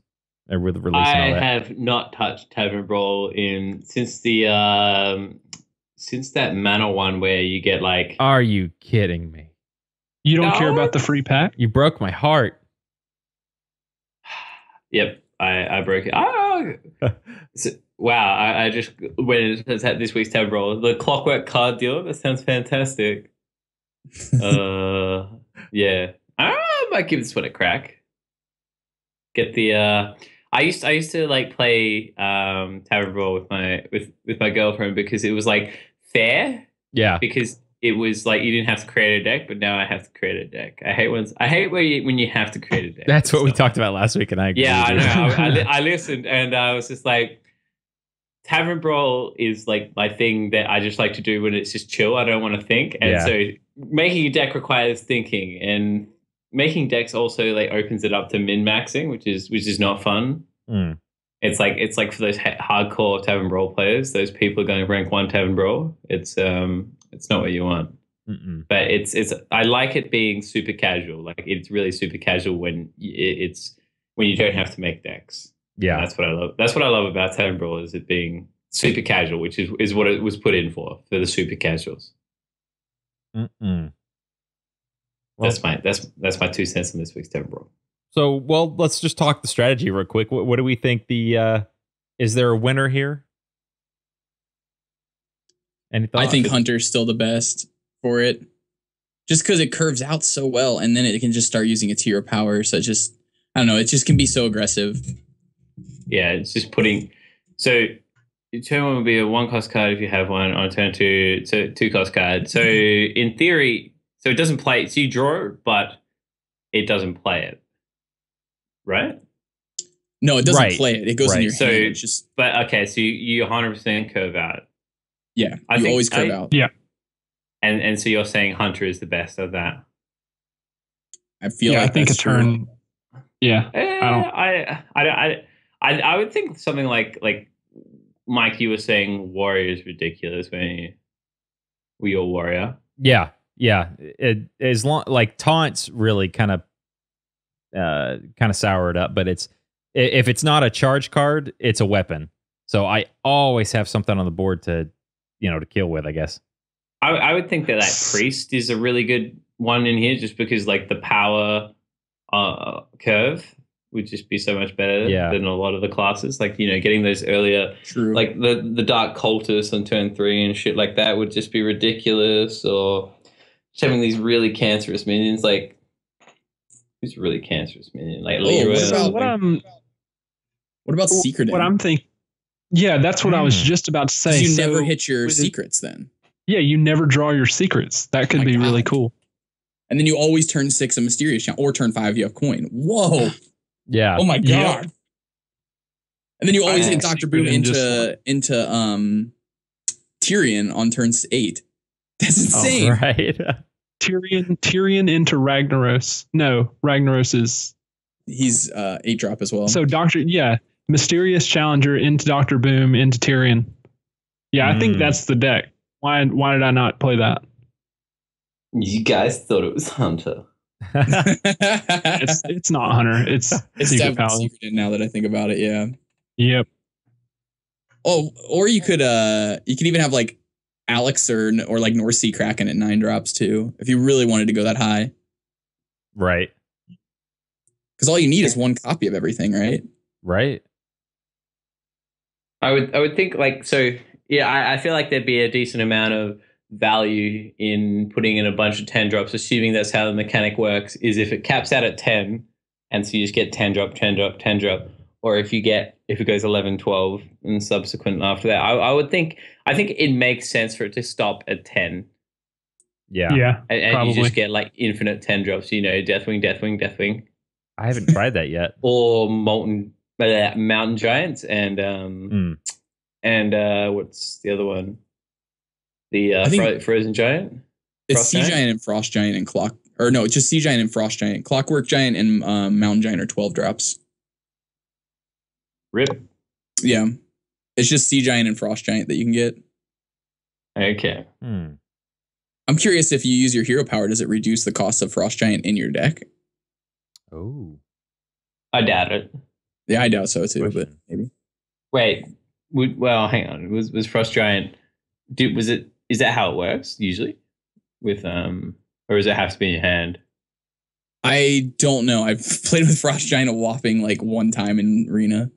with releasing all that. I have not touched Tavern Brawl since that mana one where you get like. Are you kidding me? You don't care about the free pack? You broke my heart. Yep, I broke it. Wow, I just went at this week's Tavern Brawl. The Clockwork card deal, that sounds fantastic. Yeah. I might give this one a crack. Get the I used to like play Tavern Brawl with my girlfriend because it was like fair. Yeah. Because it was like you didn't have to create a deck, but now I have to create a deck. I hate when you have to create a deck. That's what we talked about last week, and I agree. Yeah, I know. I listened, and I was just like, Tavern Brawl is like my thing that I just like to do when it's just chill. I don't want to think, and so making a deck requires thinking. And making decks also like opens it up to min maxing, which is not fun. Mm. It's like for those hardcore Tavern Brawl players, those people are going to rank 1 Tavern Brawl. It's not what you want. Mm-mm. But it's I like it being super casual. Like it's really super casual when when you don't have to make decks. Yeah, and that's what I love. That's what I love about Tavern Brawl, is it being super casual, which is what it was put in for the super casuals. Mm-mm. Well, that's my 2 cents on this week's Tavern Brawl. So, well, let's just talk the strategy real quick. What do we think is there a winner here? Any thoughts? I think Hunter's still the best for it. Just because it curves out so well, and then it can just start using its hero power. So it just, I don't know, it just can be so aggressive. Yeah, it's just putting. So turn 1 would be a 1-cost card if you have one. On turn 2, it's a 2-cost card. So in theory, so it doesn't play. So you draw it, but it doesn't play it. Right? No, it doesn't play it. It goes in your so, hand. It's just, but okay, so you 100% curve out. Yeah, you always curve out. Yeah. And so you're saying Hunter is the best of that? I feel like I think a turn. Yeah. I would think something like Mike, you were saying Warrior is ridiculous when we all Warrior. Yeah. It as long like taunts really kind of sour it up, but if it's not a charge card, it's a weapon. So I always have something on the board to kill with, I guess. I would think that priest is a really good one in here, just because like the power curve would just be so much better than a lot of the classes. Like, getting those earlier, like the Dark Cultist on turn 3 and shit like that would just be ridiculous. Or just having these really cancerous minions, like who's a really cancerous minion? Like what about Secret? What I'm thinking. Yeah, that's what I was just about to say. You never hit your secrets then. Yeah, you never draw your secrets. That could be really cool. And then you always turn 6 a mysterious challenge, or turn 5 you have coin. Whoa. Yeah. Oh my god. Yeah. And then you always hit Dr. Boom into Tyrion on turn 8. That's insane. Oh, right. Tyrion into Ragnaros. No, Ragnaros is he's 8-drop as well. So Mysterious Challenger into Dr. Boom into Tyrion. Yeah, I think that's the deck. Why did I not play that? You guys thought it was Hunter. It's not Hunter. It's Secret Paladin. Now that I think about it, yeah. Yep. Oh, or you could even have like Alex or like North Sea Kraken at 9 drops too, if you really wanted to go that high. Right. Because all you need is 1 copy of everything, right? Right. I would think like so. Yeah, I feel like there'd be a decent amount of value in putting in a bunch of 10 drops, assuming that's how the mechanic works, is if it caps out at 10, and so you just get 10 drop, 10 drop, 10 drop, or if it goes 11, 12, and subsequent after that. I think it makes sense for it to stop at 10. Yeah. And you just get like infinite 10 drops, Deathwing, Deathwing, Deathwing. I haven't tried that yet. Or Mountain Giants and what's the other one? The Frozen Giant? It's Sea Giant and Frost Giant and it's just Sea Giant and Frost Giant. Clockwork Giant and Mountain Giant are 12 drops. Rip. Yeah. It's just Sea Giant and Frost Giant that you can get. Okay. I'm curious, if you use your hero power, does it reduce the cost of Frost Giant in your deck? Oh. I doubt it. Yeah, I doubt so too, but maybe. Wait. Well, hang on. Was Frost Giant... Is that how it works usually? With or does it have to be in your hand? I don't know. I've played with Frost Giant a whopping like 1 time in Arena.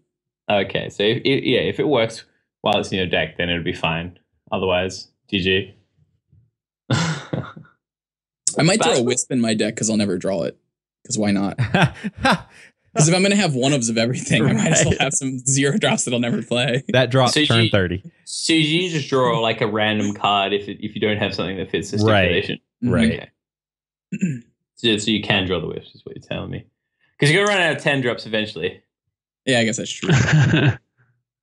Okay, so if it works while it's in your deck, then it'll be fine. Otherwise, GG. I might throw a Wisp in my deck because I'll never draw it. Because why not? Because if I'm going to have one-ofs of everything, I might as well have some 0 drops that I'll never play. That drops turn 30. So you just draw like a random card if you don't have something that fits the stipulation. Right. Okay. So you can draw the Wisps, is what you're telling me. Because you're going to run out of 10 drops eventually. Yeah, I guess that's true.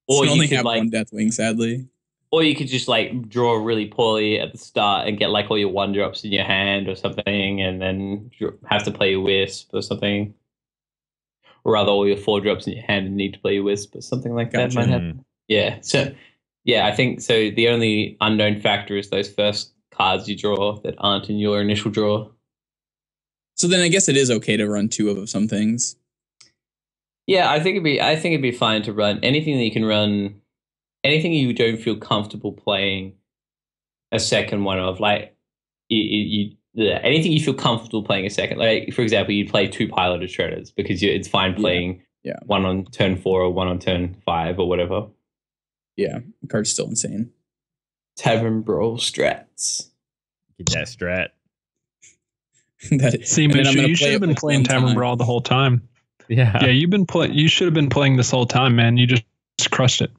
Or you you only could have 1 Deathwing, sadly. Or you could just like draw really poorly at the start and get like all your 1-drops in your hand or something, and then have to play your wisp or something. Or rather, all your 4-drops in your hand and need to play your wisp or something like that might happen. Yeah. So, yeah, I think so. The only unknown factor is those first cards you draw that aren't in your initial draw. So then I guess it is okay to run 2 of some things. Yeah, I think it'd be fine to run anything that you can run. Anything you don't feel comfortable playing a second one of, like anything you feel comfortable playing a second. Like, for example, you'd play 2 piloted shredders because it's fine playing one on turn 4 or one on turn 5 or whatever. Yeah, the card's still insane. Tavern Brawl strats. Get that strat. See, Mitch, you should have been playing Tavern Brawl the whole time. Yeah, you should have been playing this whole time, man. You just crushed it.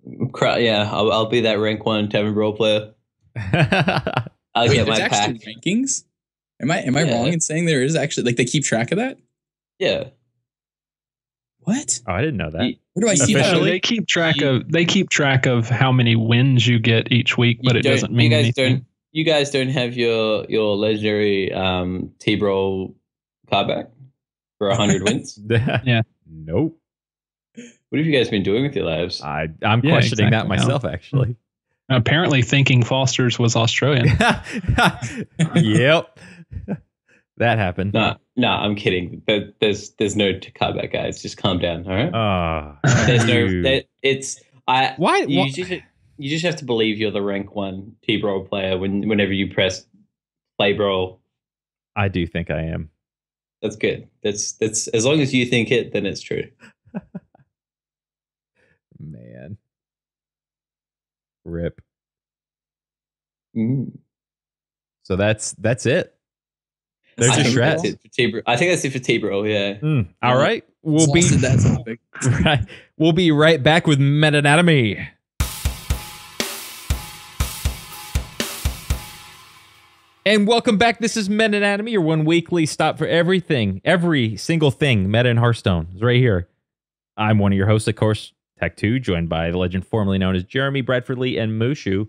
Yeah, I'll be that rank 1 Tavern Brawl player. I'll get my pack. Rankings? Am I wrong in saying there is actually, like, they keep track of that? Yeah. What? Oh, I didn't know that. Where do I see that? They keep track of how many wins you get each week, but it doesn't mean anything. You guys don't have your legendary T-Brawl card back for 100 wins? Yeah. Nope. What have you guys been doing with your lives? I'm questioning that myself, actually. Apparently thinking Foster's was Australian. Yep. That happened. No, I'm kidding. There's no card back, guys. Just calm down, all right? There's no... Why? You just have to believe you're the rank 1 T-Brawl player whenever you press play brawl. I do think I am. That's good. That's as long as you think it, then it's true. Man. Rip. So that's it. There's your strat. I think that's it for T-Brawl, yeah. All right. We'll be that topic. Right. We'll be right back with Meta Anatomy. And welcome back. This is Meta Anatomy, your one weekly stop for everything, every single thing meta in Hearthstone is right here. I'm one of your hosts, of course, Tech2, joined by the legend formerly known as Jeremy, Bradford Lee, and Mushu.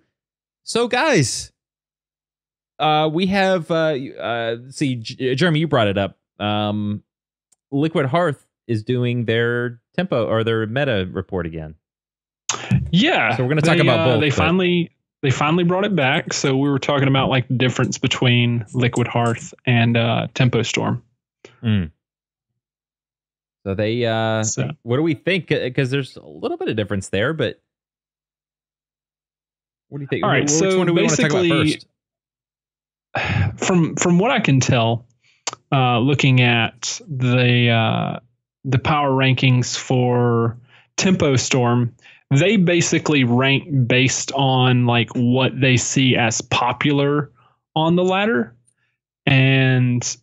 So, guys, we have, Jeremy, you brought it up. Liquid Hearth is doing their tempo or their meta report again. Yeah. So we're going to talk about both. They finally brought it back. So we were talking about like the difference between Liquid Hearth and Tempo Storm. So they, what do we think? Because there's a little bit of difference there, but what do you think? All right, Which so one do we want to talk about first? From what I can tell, looking at the power rankings for Tempo Storm, they basically rank based on like what they see as popular on the ladder, and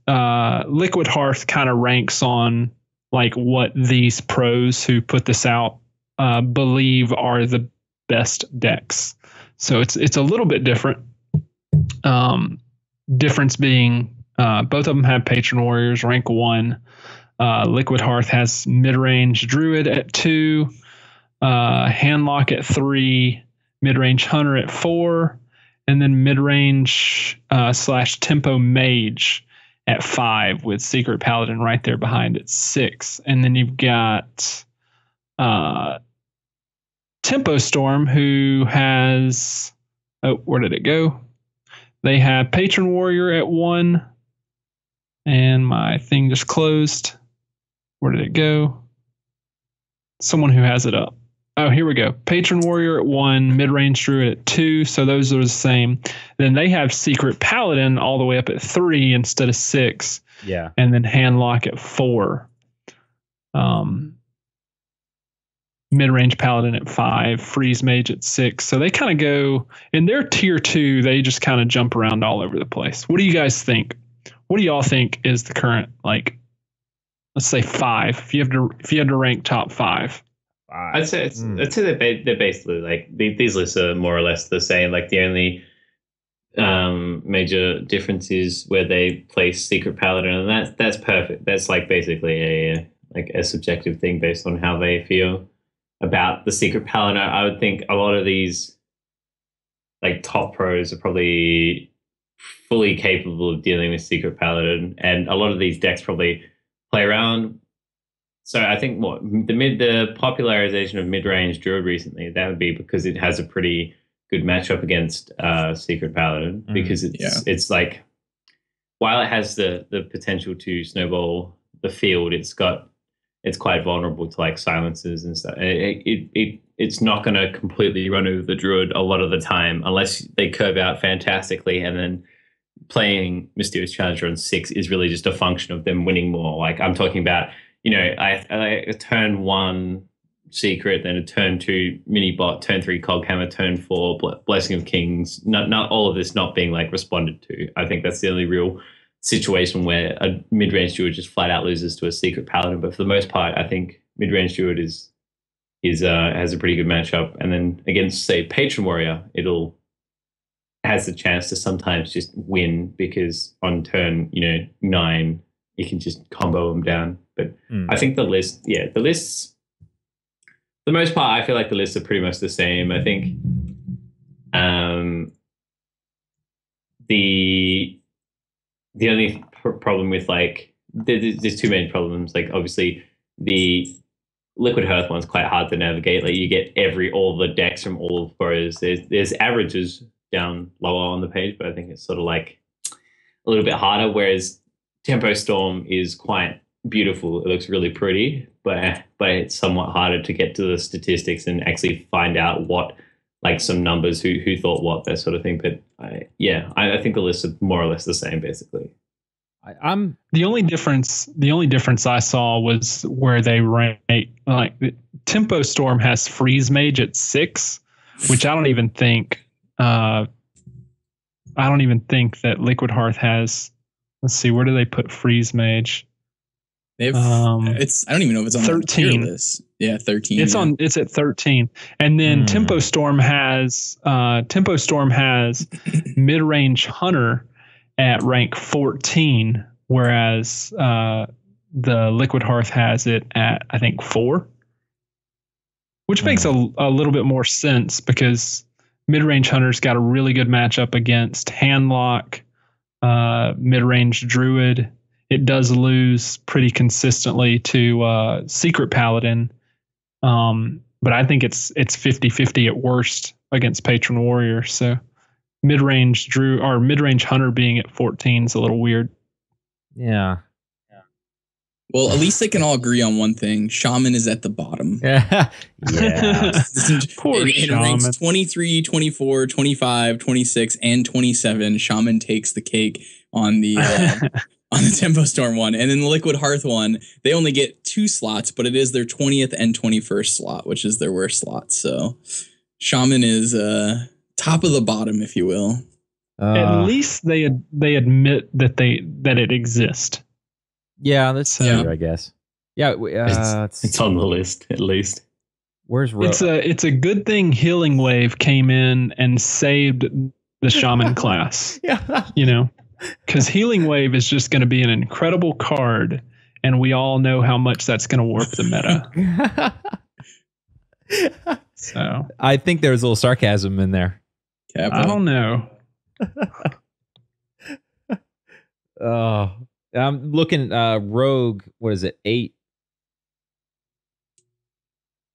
Liquid Hearth kind of ranks on like what these pros who put this out believe are the best decks. So it's a little bit different. Difference being both of them have Patron Warriors rank 1. Liquid Hearth has mid-range Druid at 2, Handlock at 3, mid-range Hunter at 4, and then mid-range / Tempo Mage at 5 with Secret Paladin right there behind at 6. And then you've got Tempo Storm, who has... Oh, where did it go? They have Patron Warrior at 1. And my thing just closed. Where did it go? Someone who has it up. Oh, here we go. Patron Warrior at 1, mid-range Druid at 2. So those are the same. Then they have Secret Paladin all the way up at 3 instead of 6. Yeah. And then Handlock at 4. Mid-range Paladin at 5. Freeze Mage at 6. So they kind of go... In their tier 2, they just kind of jump around all over the place. What do you guys think? What do y'all think is the current, like, let's say 5? If you had to rank top 5. I'd say they're basically like these lists are more or less the same. Like the only major difference is where they place Secret Paladin, and that's perfect. That's like basically a subjective thing based on how they feel. about the Secret Paladin. I would think a lot of these like top pros are probably fully capable of dealing with Secret Paladin, and a lot of these decks probably play around. So I think the popularization of mid-range Druid recently, that would be because it has a pretty good matchup against Secret Paladin, because it's like, while it has the potential to snowball the field, it's quite vulnerable to like silences and stuff. It's not going to completely run over the Druid a lot of the time unless they curve out fantastically, and then playing Mysterious Challenger on 6 is really just a function of them winning more. Like I'm talking about, I a turn 1 Secret, then a turn 2 mini bot, turn 3 Coghammer, turn 4 Blessing of Kings. Not all of this not being like responded to. I think that's the only real situation where a mid-range Druid just flat out loses to a Secret Paladin. But for the most part, I think mid-range Druid has a pretty good matchup. And then against, say, Patron Warrior, has the chance to sometimes just win, because on turn 9 you can just combo them down. But I think the lists, for the most part, I feel like the lists are pretty much the same. I think the only problem with like there's two main problems. Like obviously the Liquid Hearth one's quite hard to navigate. Like you get all the decks from all of pros. There's averages down lower on the page, but I think it's sort of like a little bit harder. Whereas Tempo Storm is quite beautiful. It looks really pretty, but it's somewhat harder to get to the statistics and actually find out what, like some numbers, who thought what, that sort of thing. But I think the lists are more or less the same basically. I'm the only difference I saw was where they rank. Like Tempo Storm has Freeze Mage at 6, which I don't even think that Liquid Hearth has. Let's see, where do they put Freeze Mage? I don't even know if it's on 13 the list. Yeah, 13. It's at 13. And then Tempo Storm has Mid-Range Hunter at rank 14, whereas the Liquid Hearth has it at, I think, 4, which makes a little bit more sense, because Mid-Range Hunter's got a really good matchup against Handlock, Mid-Range Druid. It does lose pretty consistently to Secret Paladin, but I think it's 50-50 at worst against Patron Warrior. So mid-range Hunter being at 14 is a little weird. Yeah. Well, at least they can all agree on one thing. Shaman is at the bottom. Yeah. Poor in Shaman. ranks 23, 24, 25, 26, and 27. Shaman takes the cake on the on the Tempo Storm one. And then the Liquid Hearth one, they only get 2 slots, but it is their 20th and 21st slot, which is their worst slot. So Shaman is top of the bottom, if you will. At least they admit that it exists. Yeah, that's true, I guess. Yeah, it's on the list at least. Where's Rogue? It's a good thing Healing Wave came in and saved the Shaman class. Yeah, because Healing Wave is just going to be an incredible card, and we all know how much that's going to warp the meta. So I think there's a little sarcasm in there. I don't know. Oh, I'm looking. Rogue, what is it? 8.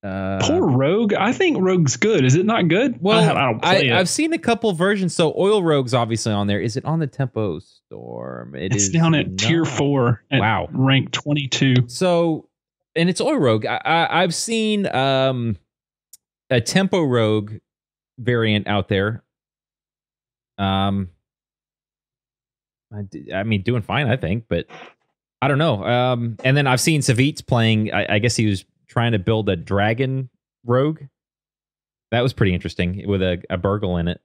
Poor Rogue. I think Rogue's good. Is it not good? Well, I don't play it. I've seen a couple versions. So Oil Rogue's obviously on there. Is it on the Tempo Storm? It's down at tier 4. At rank 22. So, and it's Oil Rogue. I've seen a Tempo Rogue variant out there. I mean, doing fine, I think, but I don't know. And then I've seen Savitz playing. I guess he was trying to build a dragon rogue. That was pretty interesting with a burgle in it,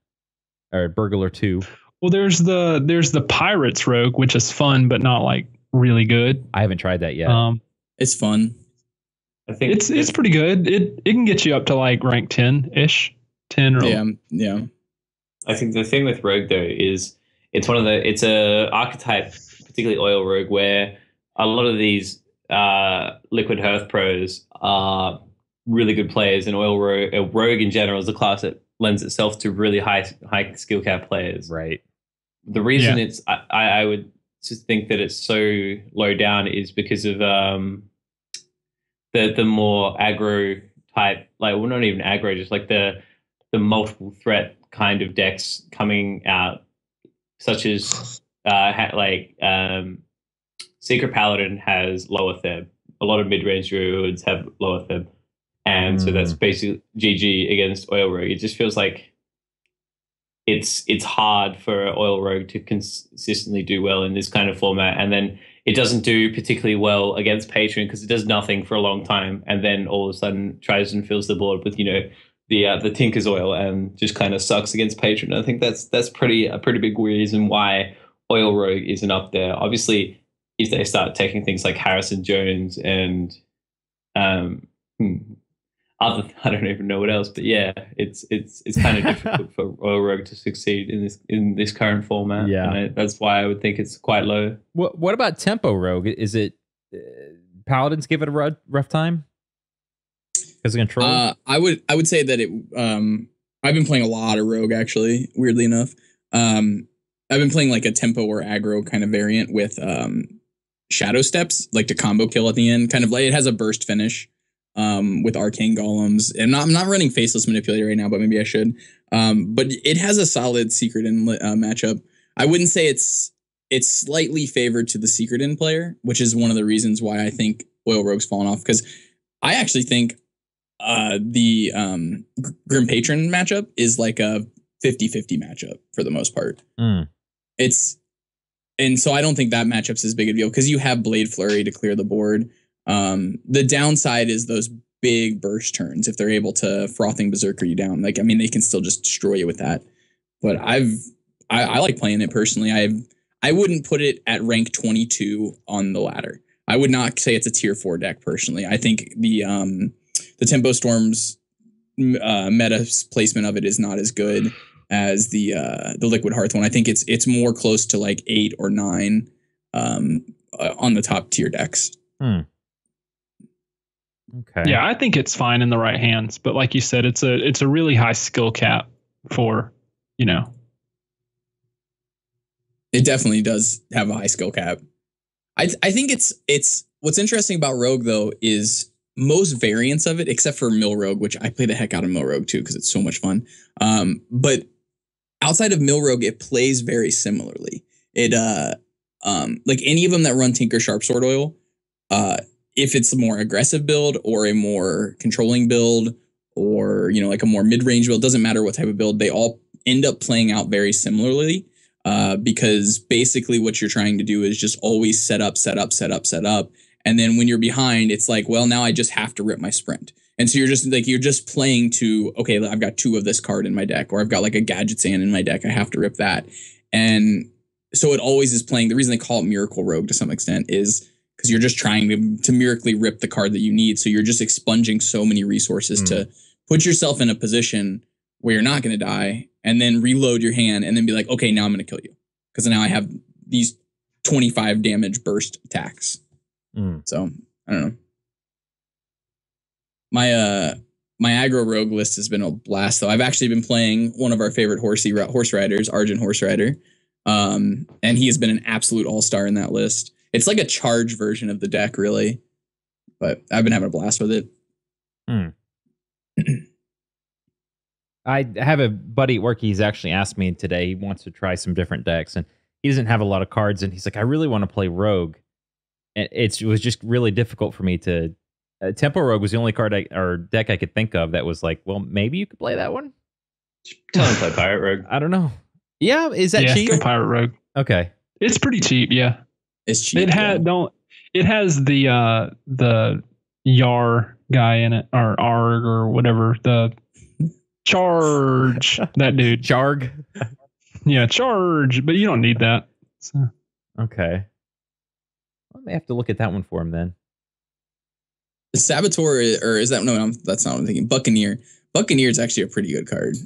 or a burgle or 2. Well, there's the Pirates rogue, which is fun, but not like really good. I haven't tried that yet. It's fun. I think it's pretty good. It can get you up to like rank 10-ish, 10 or yeah. I think the thing with Rogue though is it's a archetype, particularly Oil Rogue, where a lot of these Liquid Hearth pros are really good players, and rogue in general is a class that lends itself to really high skill cap players. Right. The reason I would just think that it's so low down is because of the more aggro type, like, well, not even aggro, just like the multiple threat kind of decks coming out, such as Secret Paladin has lower Theb. A lot of mid-range druids have lower Theb. And so that's basically GG against Oil Rogue. It just feels like it's hard for Oil Rogue to consistently do well in this kind of format. And then it doesn't do particularly well against Patron because it does nothing for a long time. And then all of a sudden tries and fills the board with, the Tinker's Oil and just kind of sucks against Patron. I think that's a pretty big reason why Oil Rogue isn't up there. Obviously, if they start taking things like Harrison Jones and I don't even know what else, but yeah, it's kind of difficult for Oil Rogue to succeed in this current format. Yeah, and that's why I would think it's quite low. What about Tempo Rogue? Is it Paladins give it a rough time because of control? I would say that it. I've been playing a lot of Rogue actually. Weirdly enough, I've been playing like a tempo or aggro kind of variant with Shadow Steps, like to combo kill at the end. Kind of like it has a burst finish. With Arcane Golems. And I'm not running Faceless Manipulator right now, but maybe I should. But it has a solid Secret In matchup. I wouldn't say it's slightly favored to the Secret In player, which is one of the reasons why I think Oil Rogue's fallen off. Because I actually think the Grim Patron matchup is like a 50-50 matchup for the most part. And so I don't think that matchup's as big a deal because you have Blade Flurry to clear the board. The downside is those big burst turns. If they're able to Frothing Berserker you down, they can still just destroy you with that. But I like playing it personally. I wouldn't put it at rank 22 on the ladder. I would not say it's a tier 4 deck personally. I think the Tempo Storm's meta placement of it is not as good as the Liquid Hearth one. I think it's more close to like 8 or 9 on the top tier decks. Okay. Yeah, I think it's fine in the right hands, but like you said, it's a really high skill cap for, It definitely does have a high skill cap. I think it's what's interesting about Rogue though is most variants of it, except for Mill Rogue, which I play the heck out of Mill Rogue too because it's so much fun. But outside of Mill Rogue, it plays very similarly. It like any of them that run Tinker Sharp Sword Oil, if it's a more aggressive build or a more controlling build or, like a more mid-range build, doesn't matter what type of build, they all end up playing out very similarly because basically what you're trying to do is just always set up. And then when you're behind, it's like, well, now I just have to rip my sprint. And so you're just playing to, okay, I've got 2 of this card in my deck, or I've got like a Gadget Sand in my deck. I have to rip that. And so it always is playing. The reason they call it Miracle Rogue to some extent is because you're just trying to miraculously rip the card that you need. So you're just expunging so many resources to put yourself in a position where you're not going to die and then reload your hand and then be like, okay, now I'm going to kill you. Because now I have these 25 damage burst attacks. So I don't know. My aggro rogue list has been a blast though. I've actually been playing one of our favorite horse riders, Argent Horse Rider. And he has been an absolute all-star in that list. It's like a charge version of the deck, really. But I've been having a blast with it. I have a buddy at work. He's actually asked me today. He wants to try some different decks, and he doesn't have a lot of cards. And he's like, I really want to play Rogue. And it was just really difficult for me to. Tempo Rogue was the only card or deck I could think of that was like, well, maybe you could play that one. Tell him to play Pirate Rogue. I don't know. Yeah, is that cheap? Go Pirate Rogue. Okay, it's pretty cheap. Yeah. It's cheap. It has the Yar guy in it, or Arg or whatever, the Charge, that dude. Charg. Yeah, Charge, but you don't need that. So. Okay. I may have to look at that one for him then. Saboteur, or is that that's not what I'm thinking. Buccaneer. Buccaneer is actually a pretty good card.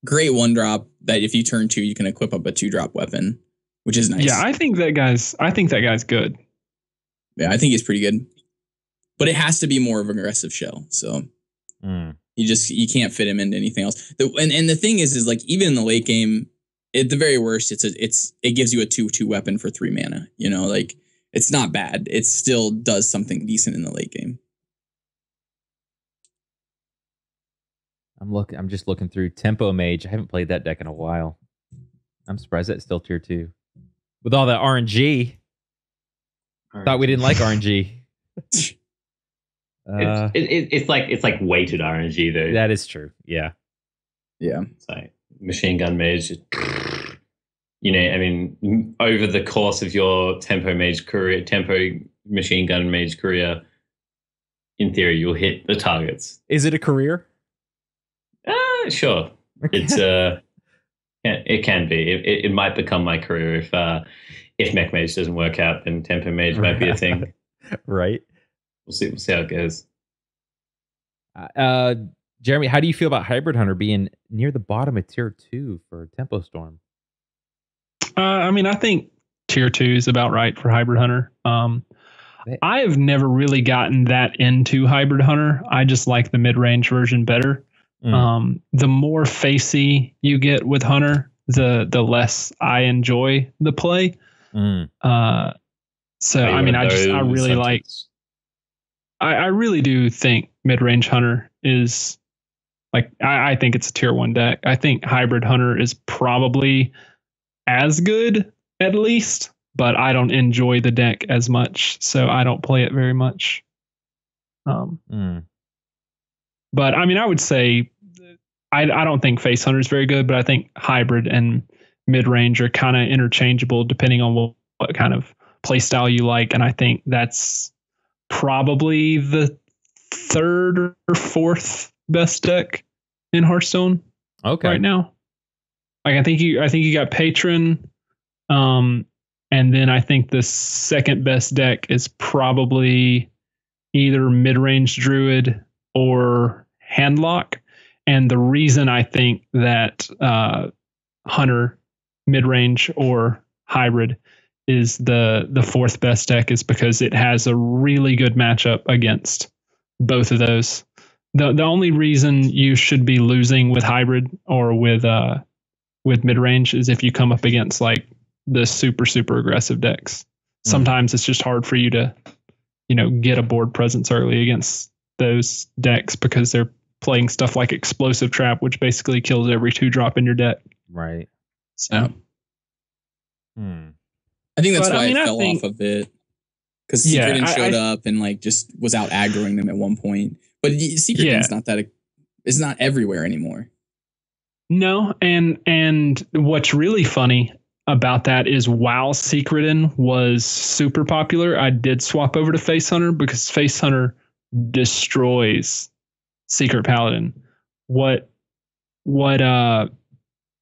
Great 1-drop that if you turn 2, you can equip up a 2-drop weapon, which is nice. Yeah, I think that guy's good. Yeah, I think he's pretty good. but it has to be more of an aggressive shell. So you can't fit him into anything else. And the thing is like even in the late game, at the very worst, it gives you a 2/2 weapon for 3 mana. You know, like it's not bad. It still does something decent in the late game. I'm just looking through Tempo Mage. I haven't played that deck in a while. I'm surprised that's still tier 2. With all that RNG. Thought we didn't like RNG. It's like weighted RNG though. That is true. Yeah. It's like machine gun mage. You know, I mean, over the course of your tempo machine gun mage career, in theory, you'll hit the targets. Is it a career? Sure. It's it can be. It might become my career if mech mage doesn't work out, then tempo mage might be a thing. Right. We'll see how it goes. Jeremy, how do you feel about Hybrid Hunter being near the bottom of tier 2 for Tempo Storm? I mean, I think tier 2 is about right for Hybrid Hunter. I have never really gotten that into Hybrid Hunter. I just like the mid-range version better. The more facey you get with Hunter, the less I enjoy the play. So I mean, I really like. I really do think mid-range Hunter is like I think it's a tier 1 deck. I think Hybrid Hunter is probably as good at least, but I don't enjoy the deck as much, so I don't play it very much. But I mean, I would say I don't think Face Hunter is very good, but I think Hybrid and mid range are kind of interchangeable depending on what kind of play style you like, and I think that's probably the 3rd or 4th best deck in Hearthstone. Okay, right now. Like I think you got Patron, and then I think the 2nd best deck is probably either mid range Druid or Handlock. And the reason I think that Hunter, mid-range, or Hybrid is the 4th best deck is because it has a really good matchup against both of those. The only reason you should be losing with Hybrid or with mid-range is if you come up against like the super aggressive decks. Sometimes it's just hard for you to, get a board presence early against those decks because they're playing stuff like Explosive Trap, which basically kills every 2-drop in your deck. Right. So, I think that's why it fell off a bit. Because Secret showed up and like just was out aggroing them at one point. But Secret it's not everywhere anymore. No, and what's really funny about that is while Secretin was super popular, I did swap over to Face Hunter because Face Hunter destroys Secret Paladin. What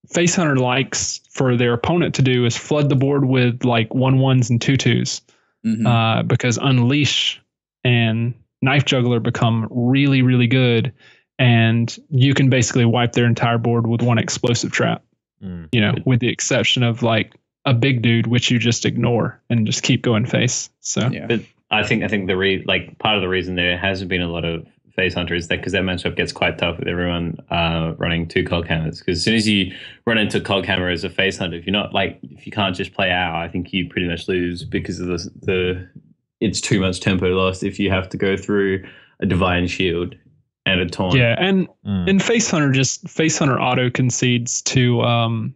Face Hunter likes for their opponent to do is flood the board with like 1/1s and 2/2s, because Unleash and Knife Juggler become really, really good, and you can basically wipe their entire board with one Explosive Trap. With the exception of like a big dude, which you just ignore and just keep going face. So, but I think part of the reason there hasn't been a lot of Face Hunter is that because that matchup gets quite tough with everyone running 2 Cog Hammers. Because as soon as you run into Cog Hammer as a Face Hunter, if you can't just play out, I think you pretty much lose because of it's too much tempo loss if you have to go through a Divine Shield and a Taunt. Yeah, and Face Hunter auto concedes to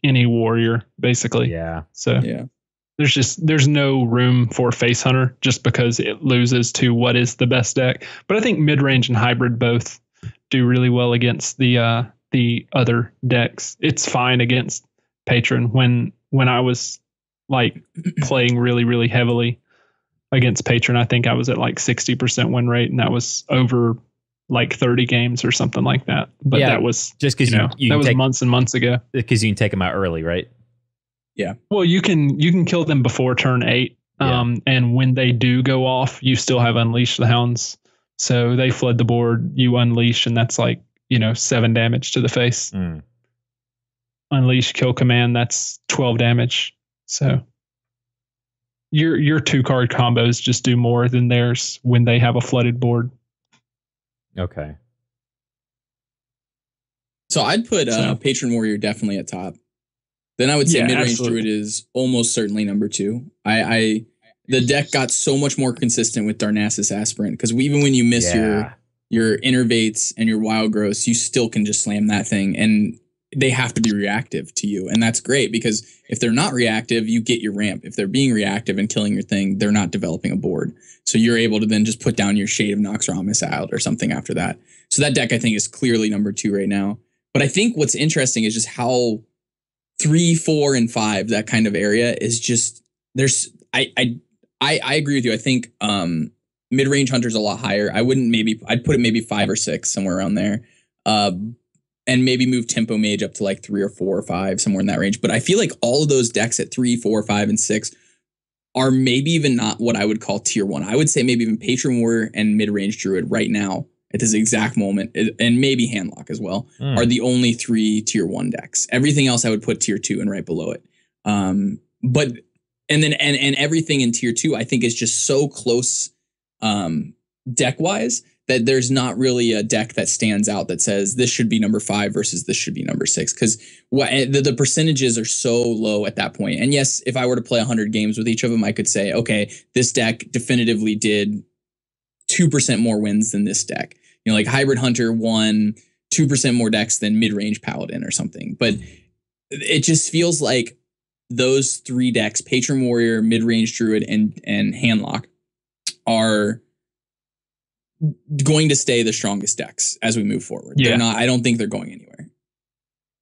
any warrior basically. Yeah. So there's no room for Face Hunter just because it loses to what is the best deck. But I think mid-range and Hybrid both do really well against the other decks. It's fine against Patron. When I was like playing really, really heavily against Patron, I think I was at like 60% win rate, and that was over like 30 games or something like that. But that was just because that was months and months ago. Because you can take them out early, right? Yeah. Well, you can kill them before turn 8. And when they do go off, you still have Unleash the Hounds. So they flood the board, you unleash, and that's like, 7 damage to the face. Unleash, kill command, that's 12 damage. So your 2-card combos just do more than theirs when they have a flooded board. Okay. So I'd put Patron Warrior definitely at top. Then I would say mid-range Druid is almost certainly number 2. The deck got so much more consistent with Darnassus Aspirant, because even when you miss your Innervates and your Wild Growths, you still can just slam that thing, and they have to be reactive to you. And that's great, because if they're not reactive, you get your ramp. If they're being reactive and killing your thing, they're not developing a board. So you're able to then just put down your Shade of Noxramas out or something after that. So that deck, I think, is clearly number 2 right now. But I think what's interesting is just how 3, 4, and 5, that kind of area is just, I agree with you. I think mid-range Hunter's a lot higher. I'd put it maybe 5 or 6, somewhere around there. And maybe move Tempo Mage up to like 3 or 4 or 5, somewhere in that range. But I feel like all of those decks at 3, 4, 5, and 6 are maybe even not what I would call tier 1. I would say maybe even Patron Warrior and mid-range Druid right now at this exact moment, and maybe Handlock as well, are the only 3 tier 1 decks. Everything else I would put tier 2 and right below it. But everything in tier 2 I think is just so close deck wise that there's not really a deck that stands out that says this should be number 5 versus this should be number 6, because the percentages are so low at that point. And yes, if I were to play 100 games with each of them, I could say, okay, this deck definitively did 2% more wins than this deck. Like Hybrid Hunter won 2% more decks than mid-range Paladin or something. But it just feels like those 3 decks, Patron Warrior, mid-range Druid, and Handlock, are going to stay the strongest decks as we move forward. Yeah. They're not. I don't think they're going anywhere.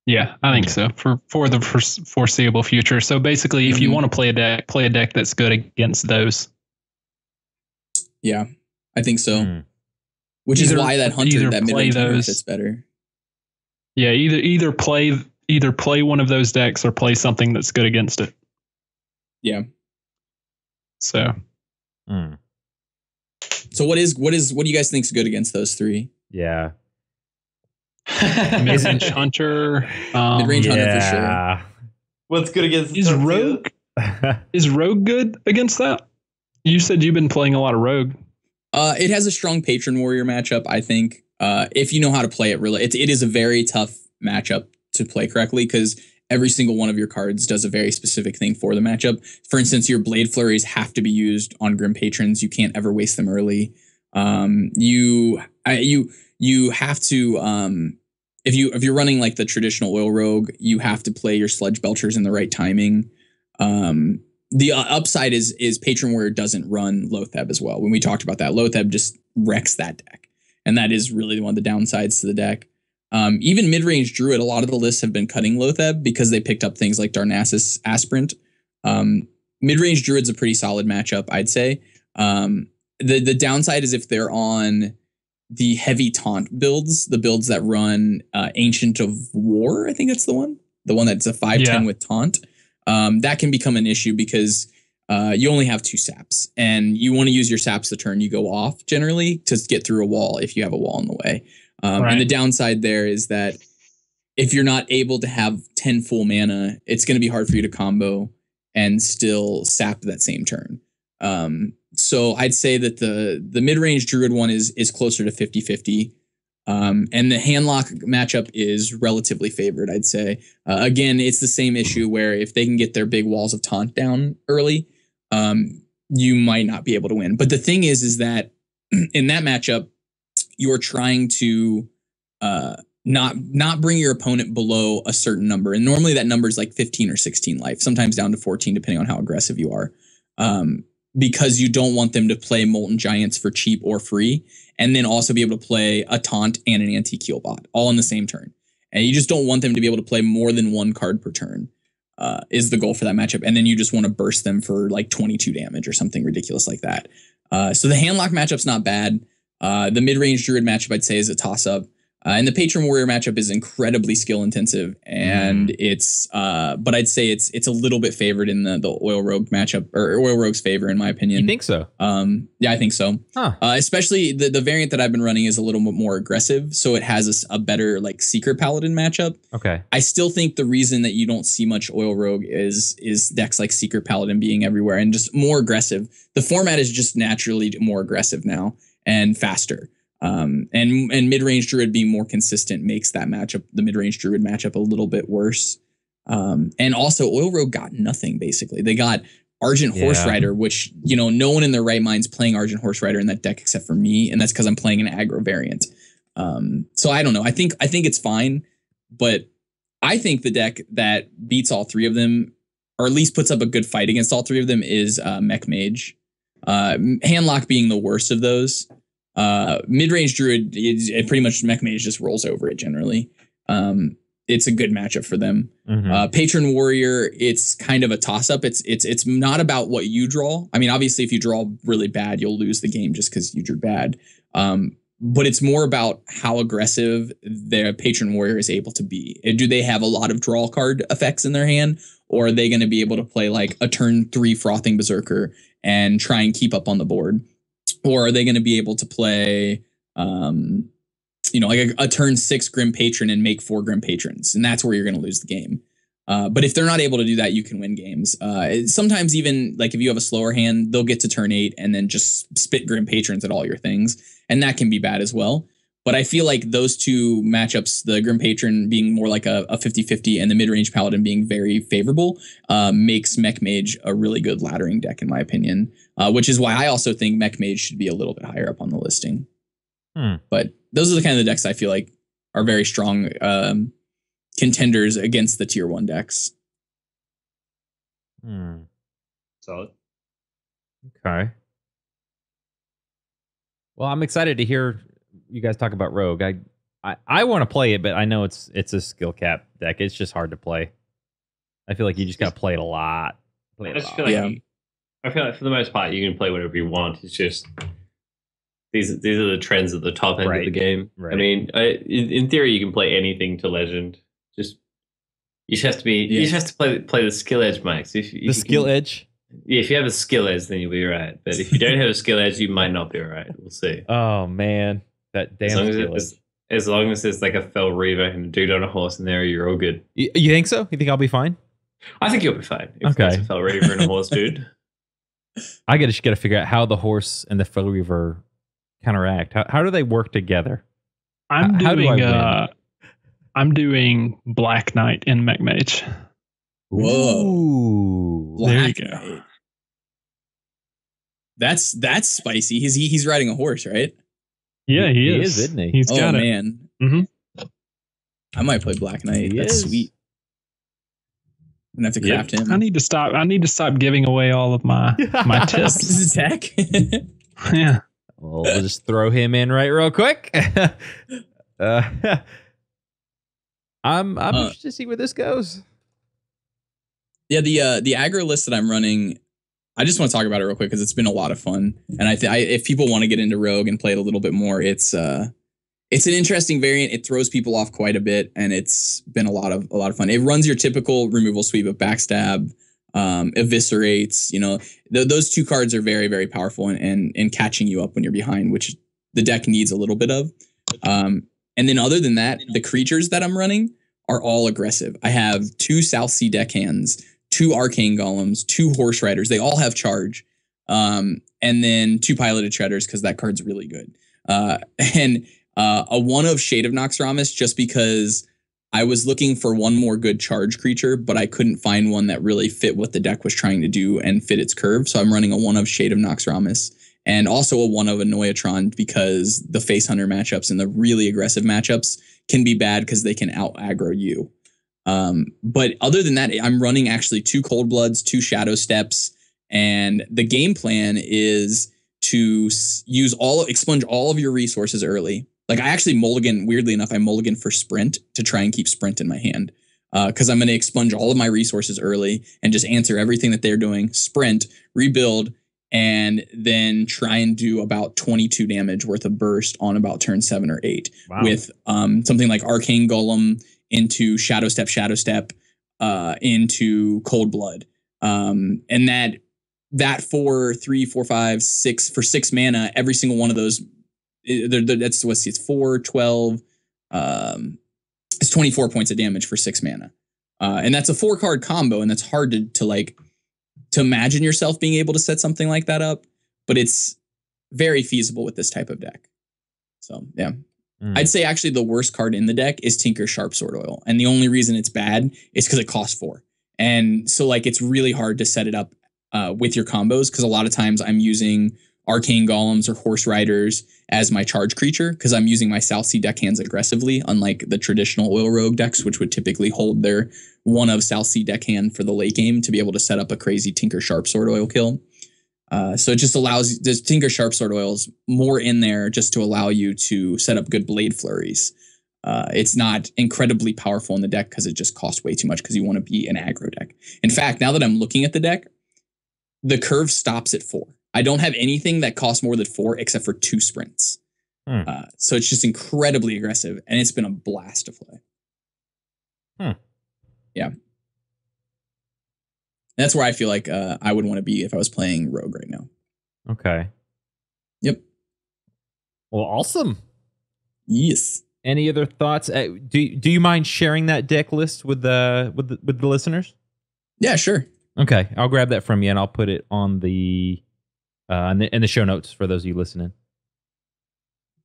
Yeah, I think so for the foreseeable future. So basically, if you want to play a deck that's good against those. Yeah, I think so. Which is why that Hunter, that mid-range Hunter fits better. Yeah, either play one of those decks or play something that's good against it. Yeah. So. So what do you guys think is good against those 3? Yeah. Mid-range Hunter. Mid-range Hunter for sure. What's good against is Rogue? Is Rogue good against that? You said you've been playing a lot of Rogue. It has a strong Patron Warrior matchup, I think. If you know how to play it, really, it is a very tough matchup to play correctly, because every single one of your cards does a very specific thing for the matchup. For instance, your Blade Flurries have to be used on Grim Patrons. You can't ever waste them early. You have to, if you're running like the traditional Oil Rogue, you have to play your Sludge Belchers in the right timing. The upside is Patron Warrior doesn't run Loatheb as well. When we talked about that, Loatheb just wrecks that deck. And that is really one of the downsides to the deck. Even mid-range Druid, a lot of the lists have been cutting Loatheb because they picked up things like Darnassus Aspirant. Mid-range Druid's a pretty solid matchup, I'd say. The downside is if they're on the heavy taunt builds, the builds that run Ancient of War, I think that's the one that's a 5/10 with taunt. That can become an issue because you only have 2 saps, and you want to use your saps the turn you go off generally to get through a wall if you have a wall in the way. And the downside there is that if you're not able to have 10 full mana, it's going to be hard for you to combo and still sap that same turn. So I'd say that the mid-range Druid one is closer to 50-50. And the Handlock matchup is relatively favored, I'd say. Again, it's the same issue where if they can get their big walls of taunt down early, you might not be able to win. But the thing is that in that matchup, you're trying to not bring your opponent below a certain number. And normally that number is like 15 or 16 life, sometimes down to 14, depending on how aggressive you are. Because you don't want them to play Molten Giants for cheap or free, and then also be able to play a taunt and an anti-Keel bot all in the same turn. And you just don't want them to be able to play more than 1 card per turn, is the goal for that matchup. And then you just want to burst them for like 22 damage or something ridiculous like that. So the Handlock matchup's not bad. The mid-range Druid matchup, I'd say, is a toss-up. And the Patron Warrior matchup is incredibly skill intensive, and it's but I'd say it's a little bit favored in the Oil Rogue matchup, or Oil Rogue's favor in my opinion. You think so? Yeah, I think so. Huh. Especially the variant that I've been running is a little bit more aggressive, so it has a better like Secret Paladin matchup. Okay. I still think the reason that you don't see much Oil Rogue is decks like Secret Paladin being everywhere and just more aggressive. The format is just naturally more aggressive now and faster. And mid-range Druid being more consistent makes that matchup, the mid-range Druid matchup, a little bit worse. And also Oil Rogue got nothing basically. They got Argent Horse Rider, which, you know, no one in their right mind's playing Argent Horse Rider in that deck except for me, and that's because I'm playing an aggro variant. So I don't know. I think it's fine, but I think the deck that beats all three of them, or at least puts up a good fight against all three of them, is Mech Mage. Handlock being the worst of those. Mid-range Druid, pretty much Mech Mage just rolls over it generally. It's a good matchup for them. Patron Warrior, it's kind of a toss-up. It's not about what you draw. I mean, obviously, if you draw really bad, you'll lose the game just because you drew bad. But it's more about how aggressive their Patron Warrior is able to be. Do they have a lot of draw card effects in their hand, or are they going to be able to play like a turn 3 Frothing Berserker and try and keep up on the board? Or are they going to be able to play, like a turn 6 Grim Patron and make 4 Grim Patrons? And that's where you're going to lose the game. But if they're not able to do that, you can win games. Sometimes even like if you have a slower hand, they'll get to turn 8 and then just spit Grim Patrons at all your things. And that can be bad as well. But I feel like those two matchups, the Grim Patron being more like a 50-50 and the mid-range Paladin being very favorable, makes Mech Mage a really good laddering deck in my opinion. Which is why I also think Mech Mage should be a little bit higher up on the listing. But those are the kind of the decks I feel like are very strong contenders against the tier 1 decks. Solid. Okay. Well, I'm excited to hear you guys talk about Rogue. I want to play it, but I know it's a skill cap deck. It's just hard to play. I feel like you just got to play it a lot. I feel like for the most part you can play whatever you want. It's just these are the trends at the top end of the game. Right. I mean, in theory, you can play anything to legend. Just you just have to play the skill edge, Mike. So if the skill edge. Yeah, if you have a skill edge, then you'll be all right. But if you don't have a skill edge, you might not be all right. We'll see. Oh man, that damn skill edge. As long as there's like a Fell Reaver and a dude on a horse in there, you're all good. You think so? You think I'll be fine? I think you'll be fine. If there's a Fell Reaver and a horse dude. I got to figure out how the horse and the Fell Reaver counteract. How do they work together? I'm doing Black Knight in Mech Mage. Whoa! Black Knight. That's spicy. He's riding a horse, right? Yeah, he is, isn't he? He's got it. Man. I might play Black Knight. That's sweet. I'm gonna have to craft him. I need to stop giving away all of my tips. This is tech. Yeah. Well, we'll just throw him in right real quick. I'm interested to see where this goes. Yeah, the aggro list that I'm running, I just want to talk about it real quick because it's been a lot of fun. And if people want to get into Rogue and play it a little bit more, it's an interesting variant. It throws people off quite a bit, and it's been a lot of fun. It runs your typical removal sweep of backstab, eviscerates. Those two cards are very, very powerful in catching you up when you're behind, which the deck needs a little bit of. And then other than that, the creatures that I'm running are all aggressive. I have 2 South Sea deckhands, 2 Arcane Golems, 2 Horse Riders. They all have charge. And then 2 Piloted Treaders because that card's really good. And a 1 of Shade of Noxramas just because I was looking for one more good charge creature, but I couldn't find one that really fit what the deck was trying to do and fit its curve. So I'm running a 1 of Shade of Noxramas and also a 1 of Annoyatron because the Face Hunter matchups and the really aggressive matchups can be bad because they can out aggro you. But other than that, I'm running actually 2 Cold Bloods, 2 Shadow Steps, and the game plan is to expunge all of your resources early. Like I actually weirdly enough, I mulligan for Sprint to try and keep Sprint in my hand. Because I'm going to expunge all of my resources early and just answer everything that they're doing, sprint, rebuild, and then try and do about 22 damage worth of burst on about turn 7 or 8 with something like Arcane Golem into Shadow Step, into Cold Blood. And that for 3, 4, 5, 6 for 6 mana, every single one of those, that's it's 4, 12, it's 24 points of damage for 6 mana. And that's a 4-card combo, and that's hard to imagine yourself being able to set something like that up, but it's very feasible with this type of deck. So, yeah. I'd say actually the worst card in the deck is Tinker Sharp Sword Oil. And the only reason it's bad is because it costs 4. And so it's really hard to set it up with your combos, because a lot of times I'm using Arcane Golems or Horse Riders as my charge creature, because I'm using my South Sea deckhands aggressively, unlike the traditional Oil Rogue decks, which would typically hold their one of South Sea deckhand for the late game to be able to set up a crazy Tinker Sharp Sword Oil kill. So it just allows, there's Tinker Sharp Sword Oils more in there just to allow you to set up good Blade Flurries. It's not incredibly powerful in the deck because it just costs way too much because you want to be an aggro deck. In fact, now that I'm looking at the deck, the curve stops at 4. I don't have anything that costs more than 4 except for 2 sprints. So it's just incredibly aggressive, and it's been a blast to play. Yeah. That's where I feel like I would want to be if I was playing Rogue right now. Okay. Yep. Well, awesome. Yes. Any other thoughts? Do you mind sharing that deck list with the listeners? Yeah, sure. Okay, I'll grab that from you and I'll put it on the in the show notes for those of you listening.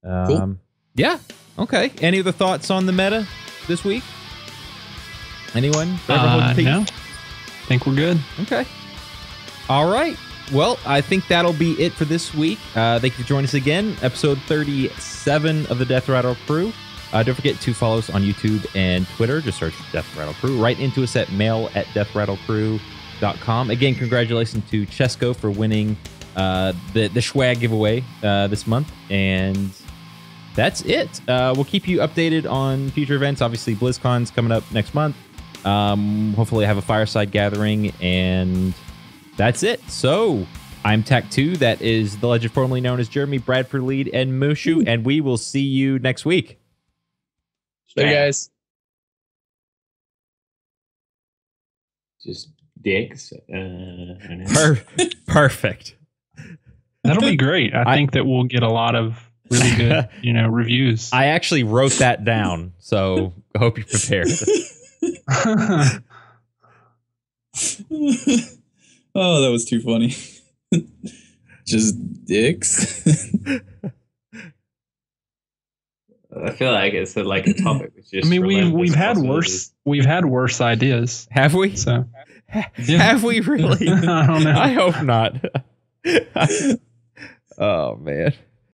Cool. Yeah. Okay. Any other thoughts on the meta this week? Anyone? No. I think we're good. Okay. All right. Well, I think that'll be it for this week. Thank you for joining us again. Episode 37 of the Death Rattle Crew. Don't forget to follow us on YouTube and Twitter. Just search Death Rattle Crew. Write into us at mail@deathrattlecrew.com. Again, congratulations to Chesco for winning the swag giveaway this month. And that's it. We'll keep you updated on future events. Obviously, BlizzCon's coming up next month. Hopefully I have a fireside gathering, and that's it. So I'm Tac2. That is the legend formerly known as Jeremy, Bradford Lead, and Mushu, and we will see you next week. Later, guys. Just dicks. Perfect. That'll be great. I think that we'll get a lot of really good, reviews. I actually wrote that down, so I hope you're prepared. Oh, that was too funny. Just dicks. I feel like it's like a topic. Just we've had worse. We've had worse ideas. Have we? So, have we really? I don't know. I hope not. Oh man.